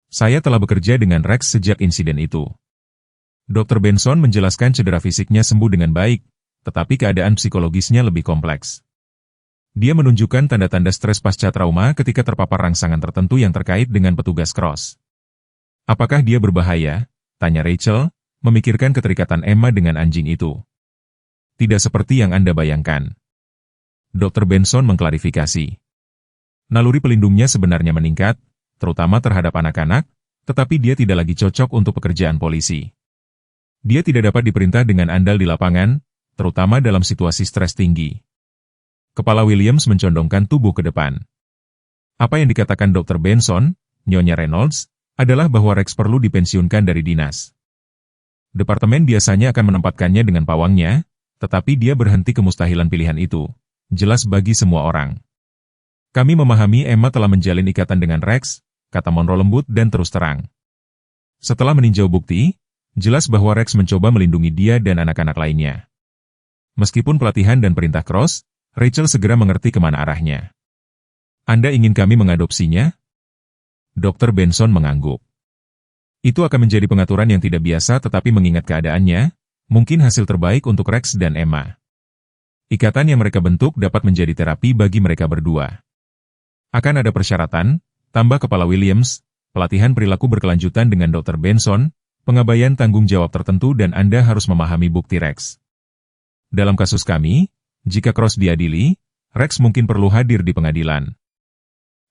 Saya telah bekerja dengan Rex sejak insiden itu. Dr. Benson menjelaskan cedera fisiknya sembuh dengan baik, tetapi keadaan psikologisnya lebih kompleks. Dia menunjukkan tanda-tanda stres pasca trauma ketika terpapar rangsangan tertentu yang terkait dengan petugas Cross. Apakah dia berbahaya? Tanya Rachel, memikirkan keterikatan Emma dengan anjing itu. Tidak seperti yang Anda bayangkan. Dr. Benson mengklarifikasi. Naluri pelindungnya sebenarnya meningkat, terutama terhadap anak-anak, tetapi dia tidak lagi cocok untuk pekerjaan polisi. Dia tidak dapat diperintah dengan andal di lapangan, terutama dalam situasi stres tinggi. Kepala Williams mencondongkan tubuh ke depan. Apa yang dikatakan Dr. Benson, Nyonya Reynolds, adalah bahwa Rex perlu dipensiunkan dari dinas. Departemen biasanya akan menempatkannya dengan pawangnya, tetapi dia berhenti kemustahilan pilihan itu. Jelas bagi semua orang. Kami memahami Emma telah menjalin ikatan dengan Rex, kata Monroe lembut dan terus terang. Setelah meninjau bukti, jelas bahwa Rex mencoba melindungi dia dan anak-anak lainnya. Meskipun pelatihan dan perintah Cross, Rachel segera mengerti kemana arahnya. Anda ingin kami mengadopsinya? Dr. Benson mengangguk. Itu akan menjadi pengaturan yang tidak biasa tetapi mengingat keadaannya, mungkin hasil terbaik untuk Rex dan Emma. Ikatan yang mereka bentuk dapat menjadi terapi bagi mereka berdua. Akan ada persyaratan, tambah Kepala Williams, pelatihan perilaku berkelanjutan dengan Dr. Benson, pengabaian tanggung jawab tertentu dan Anda harus memahami bukti Rex. Dalam kasus kami, jika Cross diadili, Rex mungkin perlu hadir di pengadilan.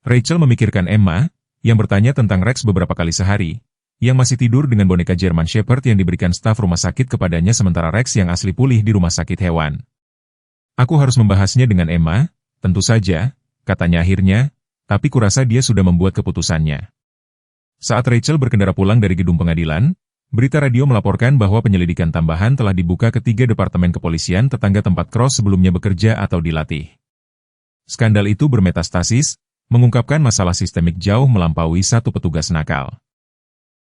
Rachel memikirkan Emma, yang bertanya tentang Rex beberapa kali sehari, yang masih tidur dengan boneka German Shepherd yang diberikan staf rumah sakit kepadanya sementara Rex yang asli pulih di rumah sakit hewan. Aku harus membahasnya dengan Emma, tentu saja, katanya akhirnya, tapi kurasa dia sudah membuat keputusannya. Saat Rachel berkendara pulang dari gedung pengadilan, berita radio melaporkan bahwa penyelidikan tambahan telah dibuka ke 3 departemen kepolisian tetangga tempat Cross sebelumnya bekerja atau dilatih. Skandal itu bermetastasis, mengungkapkan masalah sistemik jauh melampaui satu petugas nakal.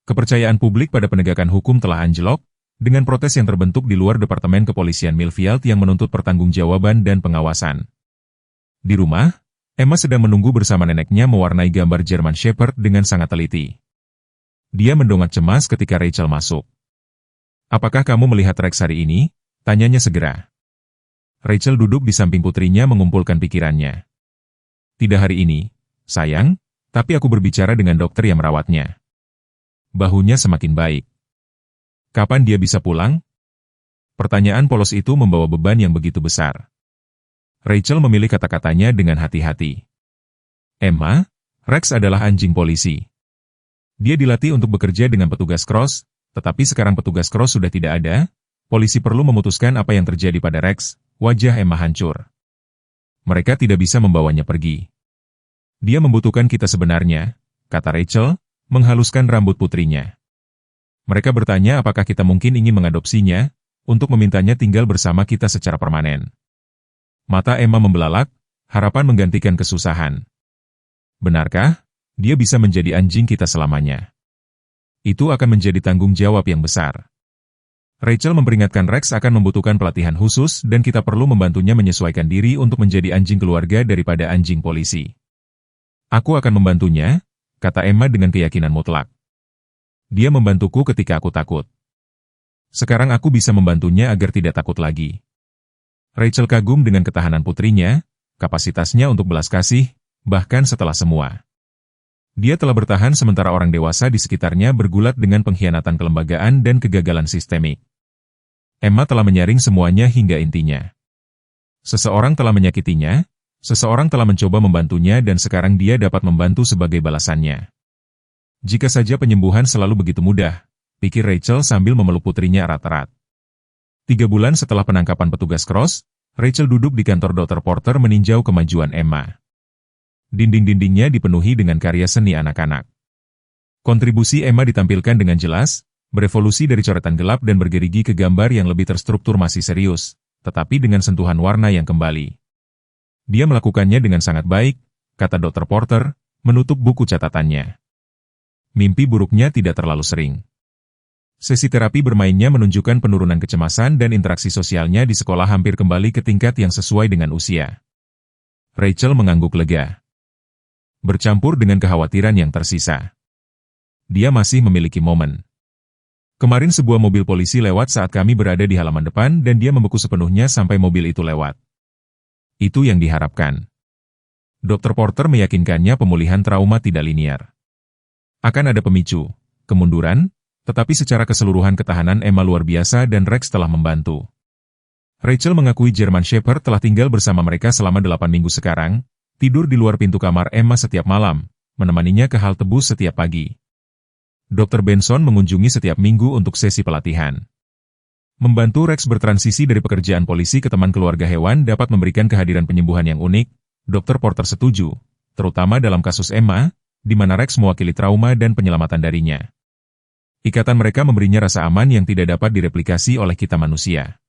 Kepercayaan publik pada penegakan hukum telah anjlok, dengan protes yang terbentuk di luar Departemen Kepolisian Millfield yang menuntut pertanggungjawaban dan pengawasan. Di rumah, Emma sedang menunggu bersama neneknya mewarnai gambar German Shepherd dengan sangat teliti. Dia mendongak cemas ketika Rachel masuk. Apakah kamu melihat Rex hari ini? Tanyanya segera. Rachel duduk di samping putrinya mengumpulkan pikirannya. Tidak hari ini, sayang, tapi aku berbicara dengan dokter yang merawatnya. Bahunya semakin baik. Kapan dia bisa pulang? Pertanyaan polos itu membawa beban yang begitu besar. Rachel memilih kata-katanya dengan hati-hati. Emma, Rex adalah anjing polisi. Dia dilatih untuk bekerja dengan petugas Cross, tetapi sekarang petugas Cross sudah tidak ada, polisi perlu memutuskan apa yang terjadi pada Rex, wajah Emma hancur. Mereka tidak bisa membawanya pergi. Dia membutuhkan kita sebenarnya, kata Rachel, menghaluskan rambut putrinya. Mereka bertanya apakah kita mungkin ingin mengadopsinya, untuk memintanya tinggal bersama kita secara permanen. Mata Emma membelalak, harapan menggantikan kesusahan. Benarkah? Dia bisa menjadi anjing kita selamanya. Itu akan menjadi tanggung jawab yang besar. Rachel memperingatkan Rex akan membutuhkan pelatihan khusus dan kita perlu membantunya menyesuaikan diri untuk menjadi anjing keluarga daripada anjing polisi. Aku akan membantunya, kata Emma dengan keyakinan mutlak. Dia membantuku ketika aku takut. Sekarang aku bisa membantunya agar tidak takut lagi. Rachel kagum dengan ketahanan putrinya, kapasitasnya untuk belas kasih, bahkan setelah semua. Dia telah bertahan sementara orang dewasa di sekitarnya bergulat dengan pengkhianatan kelembagaan dan kegagalan sistemik. Emma telah menyaring semuanya hingga intinya. Seseorang telah menyakitinya, Seseorang telah mencoba membantunya dan sekarang dia dapat membantu sebagai balasannya. Jika saja penyembuhan selalu begitu mudah, pikir Rachel sambil memeluk putrinya erat-erat. 3 bulan setelah penangkapan petugas Cross, Rachel duduk di kantor Dr. Porter meninjau kemajuan Emma. Dinding-dindingnya dipenuhi dengan karya seni anak-anak. Kontribusi Emma ditampilkan dengan jelas, berevolusi dari coretan gelap dan bergerigi ke gambar yang lebih terstruktur masih serius, tetapi dengan sentuhan warna yang kembali. Dia melakukannya dengan sangat baik, kata Dr. Porter, menutup buku catatannya. Mimpi buruknya tidak terlalu sering. Sesi terapi bermainnya menunjukkan penurunan kecemasan dan interaksi sosialnya di sekolah hampir kembali ke tingkat yang sesuai dengan usia. Rachel mengangguk lega. Bercampur dengan kekhawatiran yang tersisa. Dia masih memiliki momen. Kemarin sebuah mobil polisi lewat saat kami berada di halaman depan dan dia membeku sepenuhnya sampai mobil itu lewat. Itu yang diharapkan. Dr. Porter meyakinkannya pemulihan trauma tidak linear. Akan ada pemicu, kemunduran, tetapi secara keseluruhan ketahanan Emma luar biasa dan Rex telah membantu. Rachel mengakui German Shepherd telah tinggal bersama mereka selama 8 minggu sekarang, tidur di luar pintu kamar Emma setiap malam, menemaninya ke halte bus setiap pagi. Dr. Benson mengunjungi setiap minggu untuk sesi pelatihan. Membantu Rex bertransisi dari pekerjaan polisi ke teman keluarga hewan dapat memberikan kehadiran penyembuhan yang unik. Dr. Porter setuju, terutama dalam kasus Emma, di mana Rex mewakili trauma dan penyelamatan darinya. Ikatan mereka memberinya rasa aman yang tidak dapat direplikasi oleh kita manusia.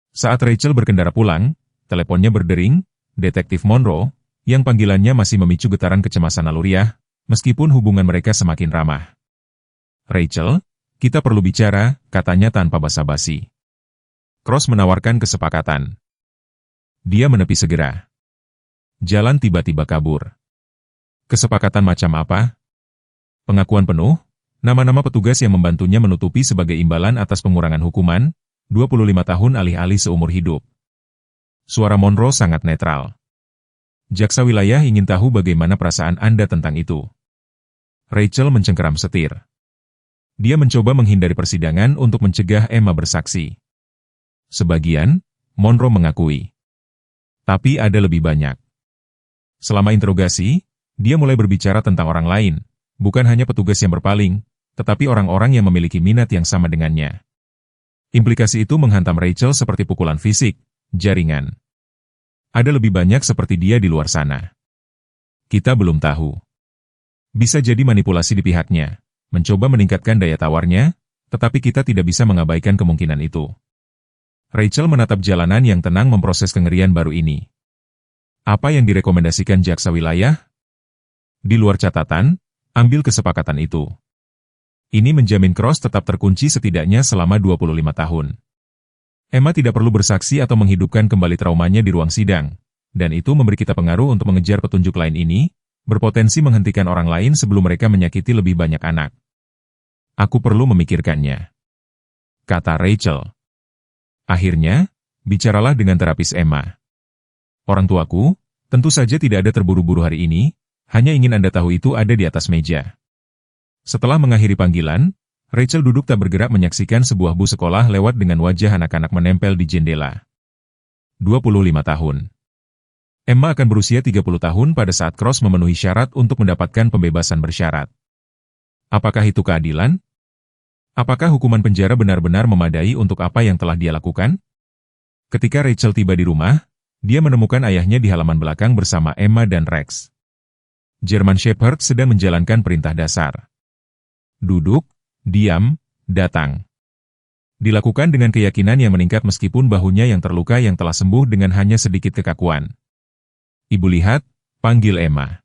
Saat Rachel berkendara pulang, teleponnya berdering, Detektif Monroe, yang panggilannya masih memicu getaran kecemasan naluriah, meskipun hubungan mereka semakin ramah. Rachel, kita perlu bicara, katanya tanpa basa-basi. Cross menawarkan kesepakatan. Dia menepi segera. Jalan tiba-tiba kabur. Kesepakatan macam apa? Pengakuan penuh, nama-nama petugas yang membantunya menutupi sebagai imbalan atas pengurangan hukuman, 25 tahun alih-alih seumur hidup. Suara Monroe sangat netral. Jaksa wilayah ingin tahu bagaimana perasaan Anda tentang itu. Rachel mencengkeram setir. Dia mencoba menghindari persidangan untuk mencegah Emma bersaksi. Sebagian, Monroe mengakui. Tapi ada lebih banyak. Selama interogasi, dia mulai berbicara tentang orang lain, bukan hanya petugas yang berpaling, tetapi orang-orang yang memiliki minat yang sama dengannya. Implikasi itu menghantam Rachel seperti pukulan fisik, jaringan. Ada lebih banyak seperti dia di luar sana. Kita belum tahu. Bisa jadi manipulasi di pihaknya, mencoba meningkatkan daya tawarnya, tetapi kita tidak bisa mengabaikan kemungkinan itu. Rachel menatap jalanan yang tenang memproses kengerian baru ini. Apa yang direkomendasikan jaksa wilayah? Di luar catatan, ambil kesepakatan itu. Ini menjamin Cross tetap terkunci setidaknya selama 25 tahun. Emma tidak perlu bersaksi atau menghidupkan kembali traumanya di ruang sidang, dan itu memberi kita pengaruh untuk mengejar petunjuk lain ini, berpotensi menghentikan orang lain sebelum mereka menyakiti lebih banyak anak. Aku perlu memikirkannya, kata Rachel. Akhirnya, bicaralah dengan terapis Emma. Orang tuaku, tentu saja tidak ada terburu-buru hari ini, hanya ingin Anda tahu itu ada di atas meja. Setelah mengakhiri panggilan, Rachel duduk tak bergerak menyaksikan sebuah bus sekolah lewat dengan wajah anak-anak menempel di jendela. 25 tahun. Emma akan berusia 30 tahun pada saat Cross memenuhi syarat untuk mendapatkan pembebasan bersyarat. Apakah itu keadilan? Apakah hukuman penjara benar-benar memadai untuk apa yang telah dia lakukan? Ketika Rachel tiba di rumah, dia menemukan ayahnya di halaman belakang bersama Emma dan Rex. German Shepherd sedang menjalankan perintah dasar. Duduk, diam, datang. Dilakukan dengan keyakinan yang meningkat meskipun bahunya yang terluka yang telah sembuh dengan hanya sedikit kekakuan. Ibu lihat, panggil Emma.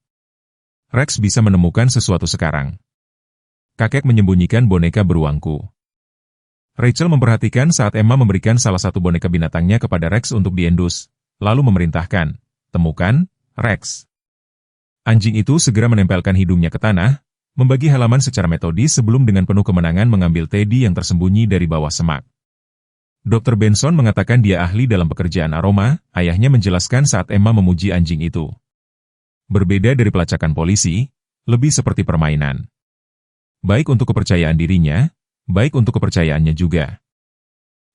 Rex bisa menemukan sesuatu sekarang. Kakek menyembunyikan boneka beruangku. Rachel memperhatikan saat Emma memberikan salah satu boneka binatangnya kepada Rex untuk diendus, lalu memerintahkan, temukan, Rex. Anjing itu segera menempelkan hidungnya ke tanah, membagi halaman secara metodis sebelum dengan penuh kemenangan mengambil Teddy yang tersembunyi dari bawah semak. Dr. Benson mengatakan dia ahli dalam pekerjaan aroma, ayahnya menjelaskan saat Emma memuji anjing itu. Berbeda dari pelacakan polisi, lebih seperti permainan. Baik untuk kepercayaan dirinya, baik untuk kepercayaannya juga.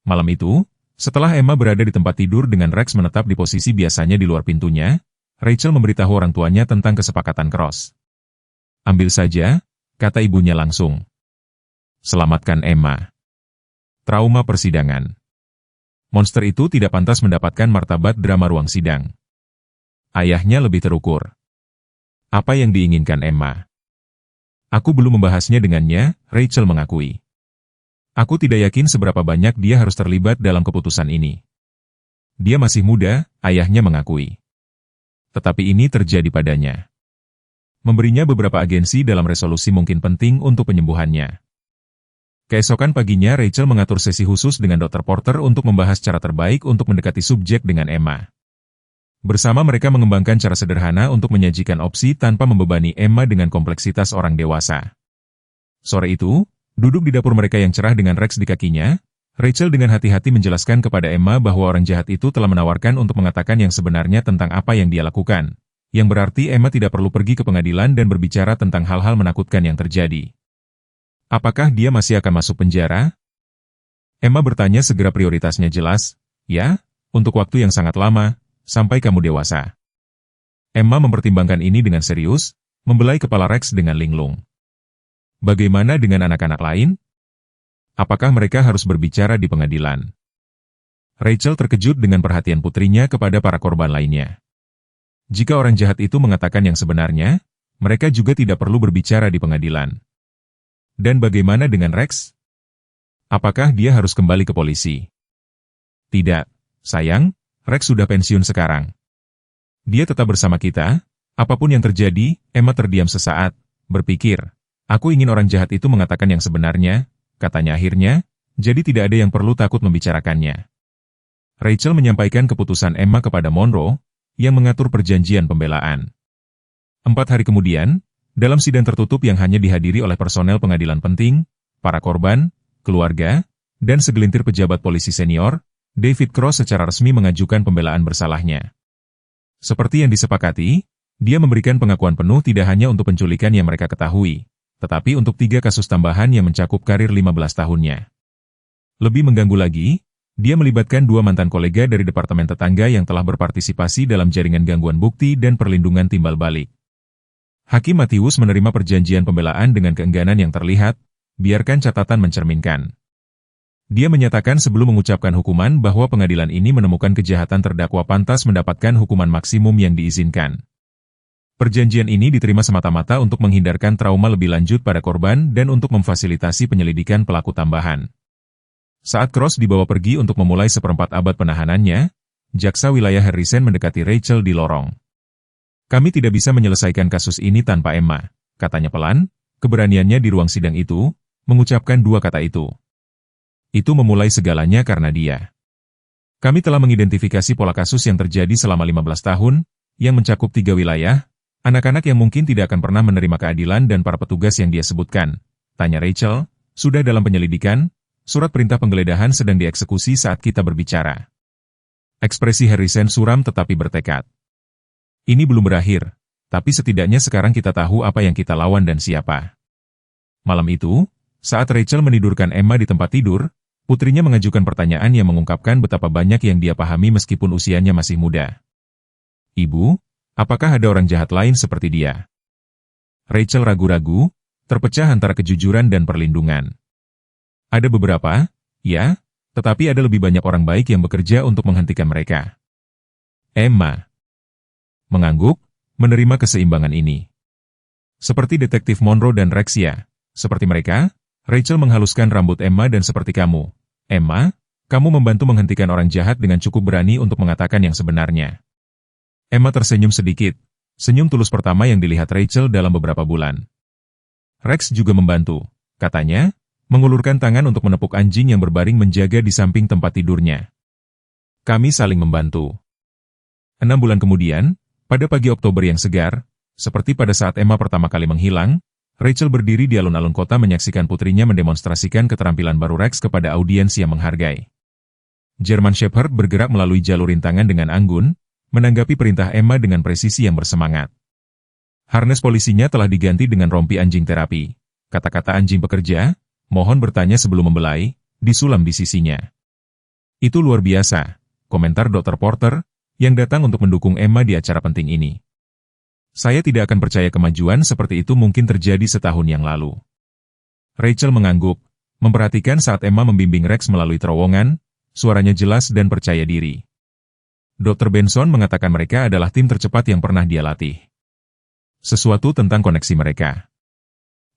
Malam itu, setelah Emma berada di tempat tidur dengan Rex menetap di posisi biasanya di luar pintunya, Rachel memberitahu orang tuanya tentang kesepakatan Cross. Ambil saja, kata ibunya langsung. Selamatkan Emma. Trauma persidangan. Monster itu tidak pantas mendapatkan martabat drama ruang sidang. Ayahnya lebih terukur. Apa yang diinginkan Emma? Aku belum membahasnya dengannya, Rachel mengakui. Aku tidak yakin seberapa banyak dia harus terlibat dalam keputusan ini. Dia masih muda, ayahnya mengakui. Tetapi ini terjadi padanya. Memberinya beberapa agensi dalam resolusi mungkin penting untuk penyembuhannya. Keesokan paginya Rachel mengatur sesi khusus dengan Dr. Porter untuk membahas cara terbaik untuk mendekati subjek dengan Emma. Bersama mereka mengembangkan cara sederhana untuk menyajikan opsi tanpa membebani Emma dengan kompleksitas orang dewasa. Sore itu, duduk di dapur mereka yang cerah dengan Rex di kakinya, Rachel dengan hati-hati menjelaskan kepada Emma bahwa orang jahat itu telah menawarkan untuk mengatakan yang sebenarnya tentang apa yang dia lakukan, yang berarti Emma tidak perlu pergi ke pengadilan dan berbicara tentang hal-hal menakutkan yang terjadi. Apakah dia masih akan masuk penjara? Emma bertanya segera prioritasnya jelas, ya, untuk waktu yang sangat lama, sampai kamu dewasa. Emma mempertimbangkan ini dengan serius, membelai kepala Rex dengan linglung. Bagaimana dengan anak-anak lain? Apakah mereka harus berbicara di pengadilan? Rachel terkejut dengan perhatian putrinya kepada para korban lainnya. Jika orang jahat itu mengatakan yang sebenarnya, mereka juga tidak perlu berbicara di pengadilan. Dan bagaimana dengan Rex? Apakah dia harus kembali ke polisi? Tidak, sayang, Rex sudah pensiun sekarang. Dia tetap bersama kita, apapun yang terjadi. Emma terdiam sesaat, berpikir, aku ingin orang jahat itu mengatakan yang sebenarnya, katanya akhirnya, jadi tidak ada yang perlu takut membicarakannya. Rachel menyampaikan keputusan Emma kepada Monroe, yang mengatur perjanjian pembelaan. 4 hari kemudian, dalam sidang tertutup yang hanya dihadiri oleh personel pengadilan penting, para korban, keluarga, dan segelintir pejabat polisi senior, David Cross secara resmi mengajukan pembelaan bersalahnya. Seperti yang disepakati, dia memberikan pengakuan penuh tidak hanya untuk penculikan yang mereka ketahui, tetapi untuk 3 kasus tambahan yang mencakup karir 15 tahunnya. Lebih mengganggu lagi, dia melibatkan 2 mantan kolega dari departemen tetangga yang telah berpartisipasi dalam jaringan gangguan bukti dan perlindungan timbal balik. Hakim Matthews menerima perjanjian pembelaan dengan keengganan yang terlihat, biarkan catatan mencerminkan. Dia menyatakan sebelum mengucapkan hukuman bahwa pengadilan ini menemukan kejahatan terdakwa pantas mendapatkan hukuman maksimum yang diizinkan. Perjanjian ini diterima semata-mata untuk menghindarkan trauma lebih lanjut pada korban dan untuk memfasilitasi penyelidikan pelaku tambahan. Saat Cross dibawa pergi untuk memulai seperempat abad penahanannya, jaksa wilayah Harrison mendekati Rachel di lorong. Kami tidak bisa menyelesaikan kasus ini tanpa Emma, katanya pelan, keberaniannya di ruang sidang itu, mengucapkan 2 kata itu. Itu memulai segalanya karena dia. Kami telah mengidentifikasi pola kasus yang terjadi selama 15 tahun, yang mencakup 3 wilayah, anak-anak yang mungkin tidak akan pernah menerima keadilan dan para petugas yang dia sebutkan. Tanya Rachel, sudah dalam penyelidikan, surat perintah penggeledahan sedang dieksekusi saat kita berbicara. Ekspresi Harrison suram tetapi bertekad. Ini belum berakhir, tapi setidaknya sekarang kita tahu apa yang kita lawan dan siapa. Malam itu, saat Rachel menidurkan Emma di tempat tidur, putrinya mengajukan pertanyaan yang mengungkapkan betapa banyak yang dia pahami meskipun usianya masih muda. Ibu, apakah ada orang jahat lain seperti dia? Rachel ragu-ragu, terpecah antara kejujuran dan perlindungan. Ada beberapa, ya, tetapi ada lebih banyak orang baik yang bekerja untuk menghentikan mereka. Emma mengangguk, menerima keseimbangan ini. Seperti detektif Monroe dan Rex ya, seperti mereka, Rachel menghaluskan rambut Emma dan seperti kamu. Emma, kamu membantu menghentikan orang jahat dengan cukup berani untuk mengatakan yang sebenarnya. Emma tersenyum sedikit, senyum tulus pertama yang dilihat Rachel dalam beberapa bulan. Rex juga membantu, katanya, mengulurkan tangan untuk menepuk anjing yang berbaring menjaga di samping tempat tidurnya. Kami saling membantu. 6 bulan kemudian, pada pagi Oktober yang segar, seperti pada saat Emma pertama kali menghilang, Rachel berdiri di alun-alun kota menyaksikan putrinya mendemonstrasikan keterampilan baru Rex kepada audiens yang menghargai. German Shepherd bergerak melalui jalur rintangan dengan anggun, menanggapi perintah Emma dengan presisi yang bersemangat. Harnes polisinya telah diganti dengan rompi anjing terapi. Kata-kata anjing pekerja, mohon bertanya sebelum membelai, disulam di sisinya. Itu luar biasa, komentar Dr. Porter, yang datang untuk mendukung Emma di acara penting ini. Saya tidak akan percaya kemajuan seperti itu mungkin terjadi setahun yang lalu. Rachel mengangguk, memperhatikan saat Emma membimbing Rex melalui terowongan, suaranya jelas dan percaya diri. Dr. Benson mengatakan mereka adalah tim tercepat yang pernah dia latih. Sesuatu tentang koneksi mereka.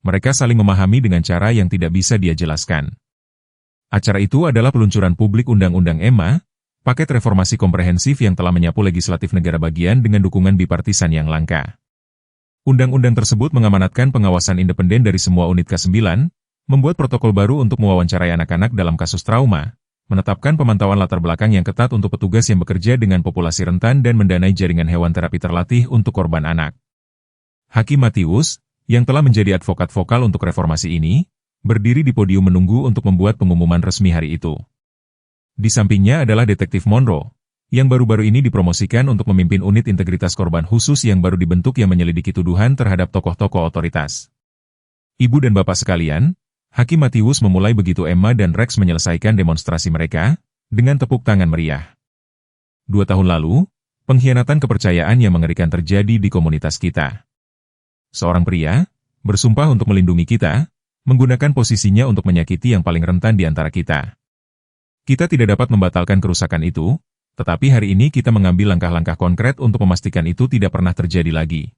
Mereka saling memahami dengan cara yang tidak bisa dia jelaskan. Acara itu adalah peluncuran publik Undang-Undang Emma, paket reformasi komprehensif yang telah menyapu legislatif negara bagian dengan dukungan bipartisan yang langka. Undang-undang tersebut mengamanatkan pengawasan independen dari semua unit K9, membuat protokol baru untuk mewawancarai anak-anak dalam kasus trauma, menetapkan pemantauan latar belakang yang ketat untuk petugas yang bekerja dengan populasi rentan dan mendanai jaringan hewan terapi terlatih untuk korban anak. Hakim Matthews, yang telah menjadi advokat vokal untuk reformasi ini, berdiri di podium menunggu untuk membuat pengumuman resmi hari itu. Di sampingnya adalah Detektif Monroe, yang baru-baru ini dipromosikan untuk memimpin unit integritas korban khusus yang baru dibentuk yang menyelidiki tuduhan terhadap tokoh-tokoh otoritas. Ibu dan bapak sekalian, Hakim Matthews memulai begitu Emma dan Rex menyelesaikan demonstrasi mereka, dengan tepuk tangan meriah. 2 tahun lalu, pengkhianatan kepercayaan yang mengerikan terjadi di komunitas kita. Seorang pria, bersumpah untuk melindungi kita, menggunakan posisinya untuk menyakiti yang paling rentan di antara kita. Kita tidak dapat membatalkan kerusakan itu, tetapi hari ini kita mengambil langkah-langkah konkret untuk memastikan itu tidak pernah terjadi lagi.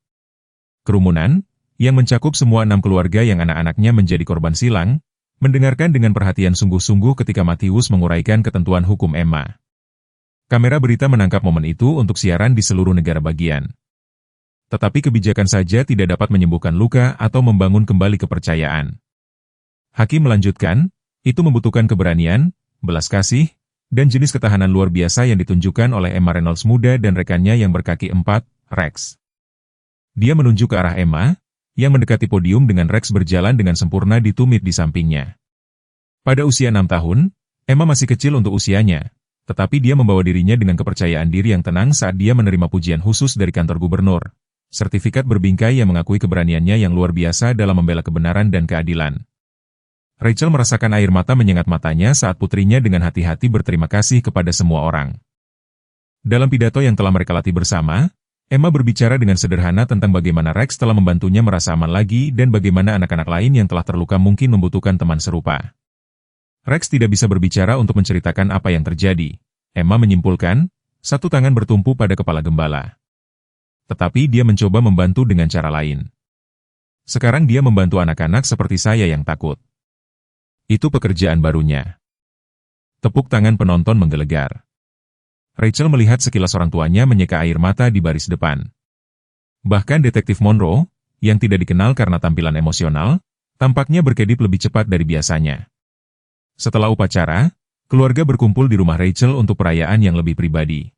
Kerumunan, yang mencakup semua 6 keluarga yang anak-anaknya menjadi korban silang, mendengarkan dengan perhatian sungguh-sungguh ketika Matthews menguraikan ketentuan hukum Emma. Kamera berita menangkap momen itu untuk siaran di seluruh negara bagian. Tetapi kebijakan saja tidak dapat menyembuhkan luka atau membangun kembali kepercayaan. Hakim melanjutkan, itu membutuhkan keberanian, belas kasih, dan jenis ketahanan luar biasa yang ditunjukkan oleh Emma Reynolds muda dan rekannya yang berkaki 4, Rex. Dia menunjuk ke arah Emma, yang mendekati podium dengan Rex berjalan dengan sempurna di tumit di sampingnya. Pada usia 6 tahun, Emma masih kecil untuk usianya, tetapi dia membawa dirinya dengan kepercayaan diri yang tenang saat dia menerima pujian khusus dari kantor gubernur. Sertifikat berbingkai yang mengakui keberaniannya yang luar biasa dalam membela kebenaran dan keadilan. Rachel merasakan air mata menyengat matanya saat putrinya dengan hati-hati berterima kasih kepada semua orang. Dalam pidato yang telah mereka latih bersama, Emma berbicara dengan sederhana tentang bagaimana Rex telah membantunya merasa aman lagi dan bagaimana anak-anak lain yang telah terluka mungkin membutuhkan teman serupa. Rex tidak bisa berbicara untuk menceritakan apa yang terjadi. Emma menyimpulkan, satu tangan bertumpu pada kepala gembala. Tetapi dia mencoba membantu dengan cara lain. Sekarang dia membantu anak-anak seperti saya yang takut. Itu pekerjaan barunya. Tepuk tangan penonton menggelegar. Rachel melihat sekilas orang tuanya menyeka air mata di baris depan. Bahkan Detektif Monroe, yang tidak dikenal karena tampilan emosional, tampaknya berkedip lebih cepat dari biasanya. Setelah upacara, keluarga berkumpul di rumah Rachel untuk perayaan yang lebih pribadi.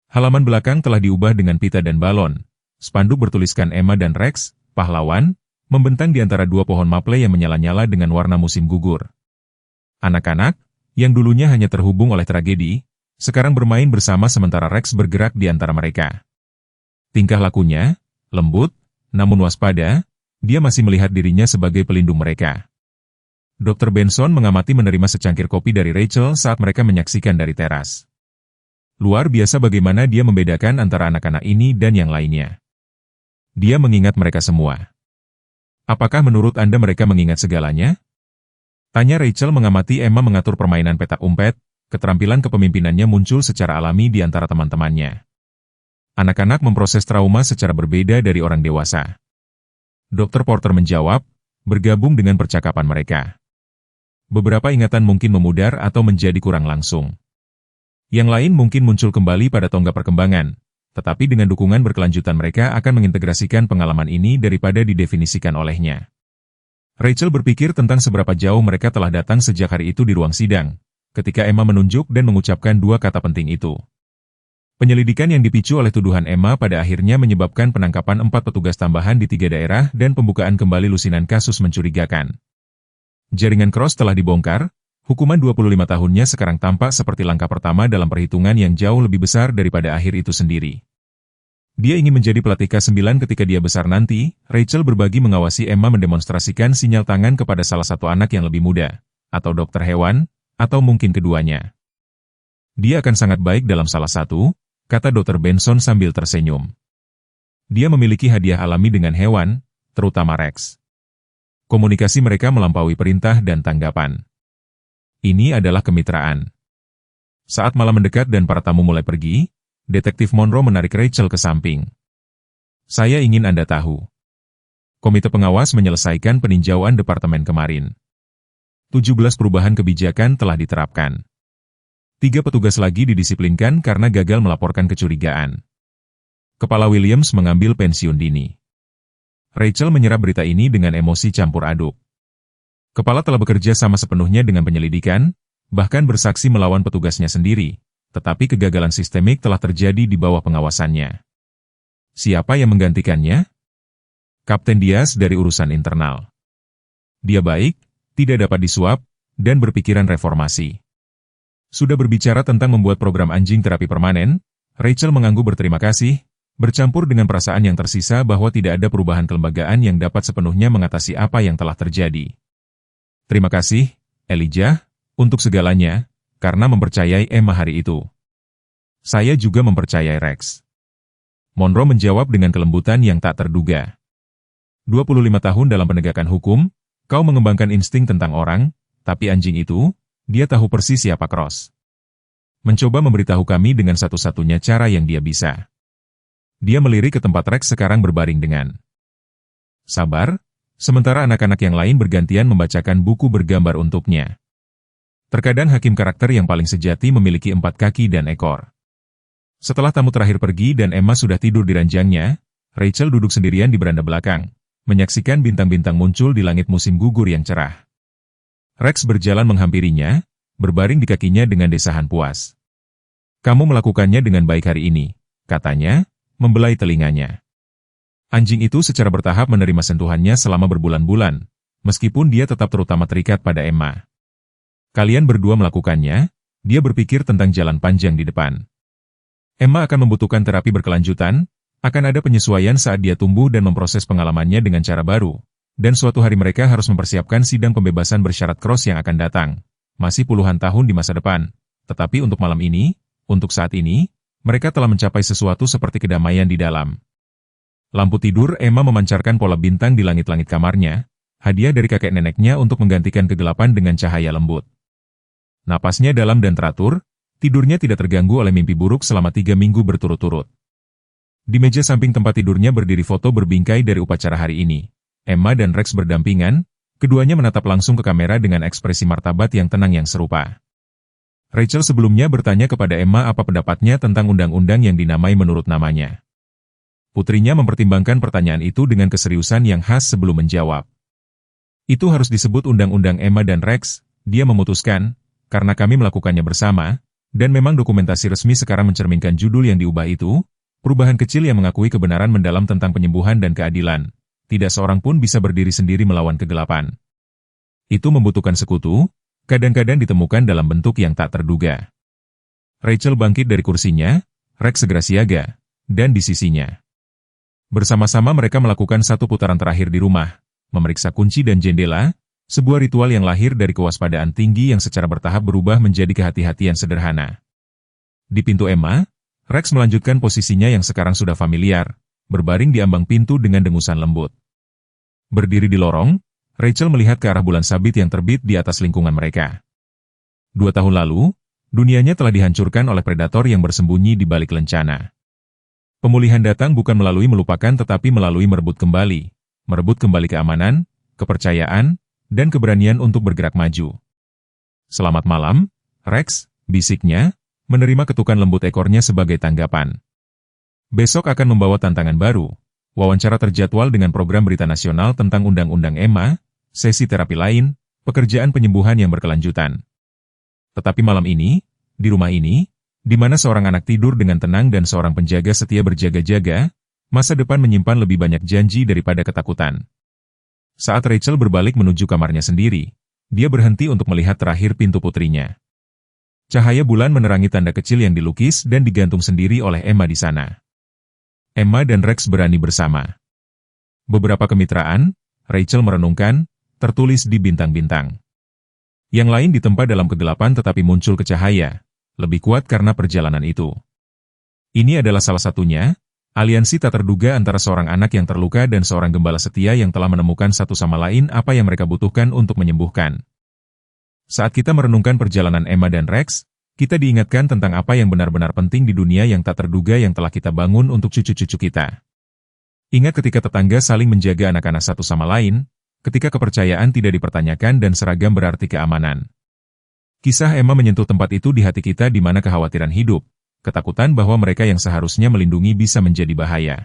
Halaman belakang telah diubah dengan pita dan balon. Spanduk bertuliskan Emma dan Rex, pahlawan, membentang di antara 2 pohon maple yang menyala-nyala dengan warna musim gugur. Anak-anak, yang dulunya hanya terhubung oleh tragedi, sekarang bermain bersama sementara Rex bergerak di antara mereka. Tingkah lakunya, lembut, namun waspada, dia masih melihat dirinya sebagai pelindung mereka. Dr. Benson mengamati menerima secangkir kopi dari Rachel saat mereka menyaksikan dari teras. Luar biasa bagaimana dia membedakan antara anak-anak ini dan yang lainnya. Dia mengingat mereka semua. Apakah menurut Anda mereka mengingat segalanya? Tanya Rachel mengamati Emma mengatur permainan petak umpet, keterampilan kepemimpinannya muncul secara alami di antara teman-temannya. Anak-anak memproses trauma secara berbeda dari orang dewasa. Dr. Porter menjawab, bergabung dengan percakapan mereka. Beberapa ingatan mungkin memudar atau menjadi kurang langsung. Yang lain mungkin muncul kembali pada tonggak perkembangan, tetapi dengan dukungan berkelanjutan mereka akan mengintegrasikan pengalaman ini daripada didefinisikan olehnya. Rachel berpikir tentang seberapa jauh mereka telah datang sejak hari itu di ruang sidang, ketika Emma menunjuk dan mengucapkan 2 kata penting itu. Penyelidikan yang dipicu oleh tuduhan Emma pada akhirnya menyebabkan penangkapan 4 petugas tambahan di 3 daerah dan pembukaan kembali lusinan kasus mencurigakan. Jaringan Cross telah dibongkar. Hukuman 25 tahunnya sekarang tampak seperti langkah pertama dalam perhitungan yang jauh lebih besar daripada akhir itu sendiri. Dia ingin menjadi pelatih K9 ketika dia besar nanti. Rachel berbagi mengawasi Emma mendemonstrasikan sinyal tangan kepada salah satu anak yang lebih muda, atau dokter hewan, atau mungkin keduanya. Dia akan sangat baik dalam salah satu, kata Dr. Benson sambil tersenyum. Dia memiliki hadiah alami dengan hewan, terutama Rex. Komunikasi mereka melampaui perintah dan tanggapan. Ini adalah kemitraan. Saat malam mendekat dan para tamu mulai pergi, Detektif Monroe menarik Rachel ke samping. Saya ingin Anda tahu. Komite pengawas menyelesaikan peninjauan departemen kemarin. 17 perubahan kebijakan telah diterapkan. 3 petugas lagi didisiplinkan karena gagal melaporkan kecurigaan. Kepala Williams mengambil pensiun dini. Rachel menyerap berita ini dengan emosi campur aduk. Kepala telah bekerja sama sepenuhnya dengan penyelidikan, bahkan bersaksi melawan petugasnya sendiri, tetapi kegagalan sistemik telah terjadi di bawah pengawasannya. Siapa yang menggantikannya? Kapten Diaz dari urusan internal. Dia baik, tidak dapat disuap, dan berpikiran reformasi. Sudah berbicara tentang membuat program anjing terapi permanen, Rachel mengangguk berterima kasih, bercampur dengan perasaan yang tersisa bahwa tidak ada perubahan kelembagaan yang dapat sepenuhnya mengatasi apa yang telah terjadi. Terima kasih, Elijah, untuk segalanya, karena mempercayai Emma hari itu. Saya juga mempercayai Rex. Monroe menjawab dengan kelembutan yang tak terduga. 25 tahun dalam penegakan hukum, kau mengembangkan insting tentang orang, tapi anjing itu, dia tahu persis siapa Cross. Mencoba memberitahu kami dengan satu-satunya cara yang dia bisa. Dia melirik ke tempat Rex sekarang berbaring dengan sabar, sementara anak-anak yang lain bergantian membacakan buku bergambar untuknya. Terkadang hakim karakter yang paling sejati memiliki 4 kaki dan ekor. Setelah tamu terakhir pergi dan Emma sudah tidur di ranjangnya, Rachel duduk sendirian di beranda belakang, menyaksikan bintang-bintang muncul di langit musim gugur yang cerah. Rex berjalan menghampirinya, berbaring di kakinya dengan desahan puas. Kamu melakukannya dengan baik hari ini, katanya, membelai telinganya. Anjing itu secara bertahap menerima sentuhannya selama berbulan-bulan, meskipun dia tetap terutama terikat pada Emma. Kalian berdua melakukannya, dia berpikir tentang jalan panjang di depan. Emma akan membutuhkan terapi berkelanjutan, akan ada penyesuaian saat dia tumbuh dan memproses pengalamannya dengan cara baru, dan suatu hari mereka harus mempersiapkan sidang pembebasan bersyarat Cross yang akan datang, masih puluhan tahun di masa depan, tetapi untuk malam ini, untuk saat ini, mereka telah mencapai sesuatu seperti kedamaian di dalam. Lampu tidur Emma memancarkan pola bintang di langit-langit kamarnya, hadiah dari kakek neneknya untuk menggantikan kegelapan dengan cahaya lembut. Napasnya dalam dan teratur, tidurnya tidak terganggu oleh mimpi buruk selama 3 minggu berturut-turut. Di meja samping tempat tidurnya berdiri foto berbingkai dari upacara hari ini. Emma dan Rex berdampingan, keduanya menatap langsung ke kamera dengan ekspresi martabat yang tenang yang serupa. Rachel sebelumnya bertanya kepada Emma apa pendapatnya tentang undang-undang yang dinamai menurut namanya. Putrinya mempertimbangkan pertanyaan itu dengan keseriusan yang khas sebelum menjawab. Itu harus disebut undang-undang Emma dan Rex, dia memutuskan, karena kami melakukannya bersama, dan memang dokumentasi resmi sekarang mencerminkan judul yang diubah itu, perubahan kecil yang mengakui kebenaran mendalam tentang penyembuhan dan keadilan. Tidak seorang pun bisa berdiri sendiri melawan kegelapan. Itu membutuhkan sekutu, kadang-kadang ditemukan dalam bentuk yang tak terduga. Rachel bangkit dari kursinya, Rex segera siaga, dan di sisinya. Bersama-sama mereka melakukan satu putaran terakhir di rumah, memeriksa kunci dan jendela, sebuah ritual yang lahir dari kewaspadaan tinggi yang secara bertahap berubah menjadi kehati-hatian sederhana. Di pintu Emma, Rex melanjutkan posisinya yang sekarang sudah familiar, berbaring di ambang pintu dengan dengusan lembut. Berdiri di lorong, Rachel melihat ke arah bulan sabit yang terbit di atas lingkungan mereka. 2 tahun lalu, dunianya telah dihancurkan oleh predator yang bersembunyi di balik lencana. Pemulihan datang bukan melalui melupakan tetapi melalui merebut kembali keamanan, kepercayaan, dan keberanian untuk bergerak maju. Selamat malam, Rex, bisiknya, menerima ketukan lembut ekornya sebagai tanggapan. Besok akan membawa tantangan baru, wawancara terjadwal dengan program berita nasional tentang Undang-Undang Emma, sesi terapi lain, pekerjaan penyembuhan yang berkelanjutan. Tetapi malam ini, di rumah ini, di mana seorang anak tidur dengan tenang dan seorang penjaga setia berjaga-jaga, masa depan menyimpan lebih banyak janji daripada ketakutan. Saat Rachel berbalik menuju kamarnya sendiri, dia berhenti untuk melihat terakhir pintu putrinya. Cahaya bulan menerangi tanda kecil yang dilukis dan digantung sendiri oleh Emma di sana. Emma dan Rex berani bersama. Beberapa kemitraan, Rachel merenungkan, tertulis di bintang-bintang. Yang lain ditempa dalam kegelapan tetapi muncul ke cahaya, lebih kuat karena perjalanan itu. Ini adalah salah satunya, aliansi tak terduga antara seorang anak yang terluka dan seorang gembala setia yang telah menemukan satu sama lain apa yang mereka butuhkan untuk menyembuhkan. Saat kita merenungkan perjalanan Emma dan Rex, kita diingatkan tentang apa yang benar-benar penting di dunia yang tak terduga yang telah kita bangun untuk cucu-cucu kita. Ingat ketika tetangga saling menjaga anak-anak satu sama lain, ketika kepercayaan tidak dipertanyakan dan seragam berarti keamanan. Kisah Emma menyentuh tempat itu di hati kita di mana kekhawatiran hidup, ketakutan bahwa mereka yang seharusnya melindungi bisa menjadi bahaya.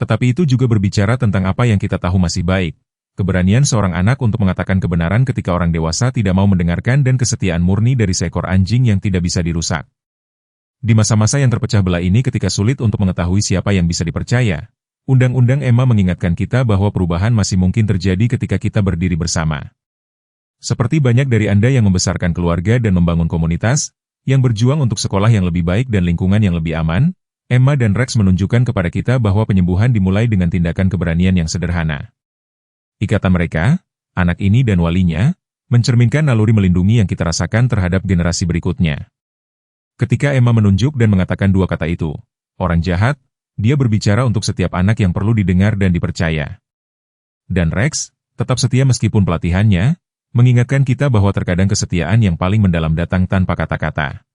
Tetapi itu juga berbicara tentang apa yang kita tahu masih baik, keberanian seorang anak untuk mengatakan kebenaran ketika orang dewasa tidak mau mendengarkan dan kesetiaan murni dari seekor anjing yang tidak bisa dirusak. Di masa-masa yang terpecah belah ini ketika sulit untuk mengetahui siapa yang bisa dipercaya, Undang-Undang Emma mengingatkan kita bahwa perubahan masih mungkin terjadi ketika kita berdiri bersama. Seperti banyak dari Anda yang membesarkan keluarga dan membangun komunitas, yang berjuang untuk sekolah yang lebih baik dan lingkungan yang lebih aman, Emma dan Rex menunjukkan kepada kita bahwa penyembuhan dimulai dengan tindakan keberanian yang sederhana. Ikatan mereka, anak ini dan walinya, mencerminkan naluri melindungi yang kita rasakan terhadap generasi berikutnya. Ketika Emma menunjuk dan mengatakan dua kata itu, orang jahat, dia berbicara untuk setiap anak yang perlu didengar dan dipercaya. Dan Rex, tetap setia meskipun pelatihannya, mengingatkan kita bahwa terkadang kesetiaan yang paling mendalam datang tanpa kata-kata.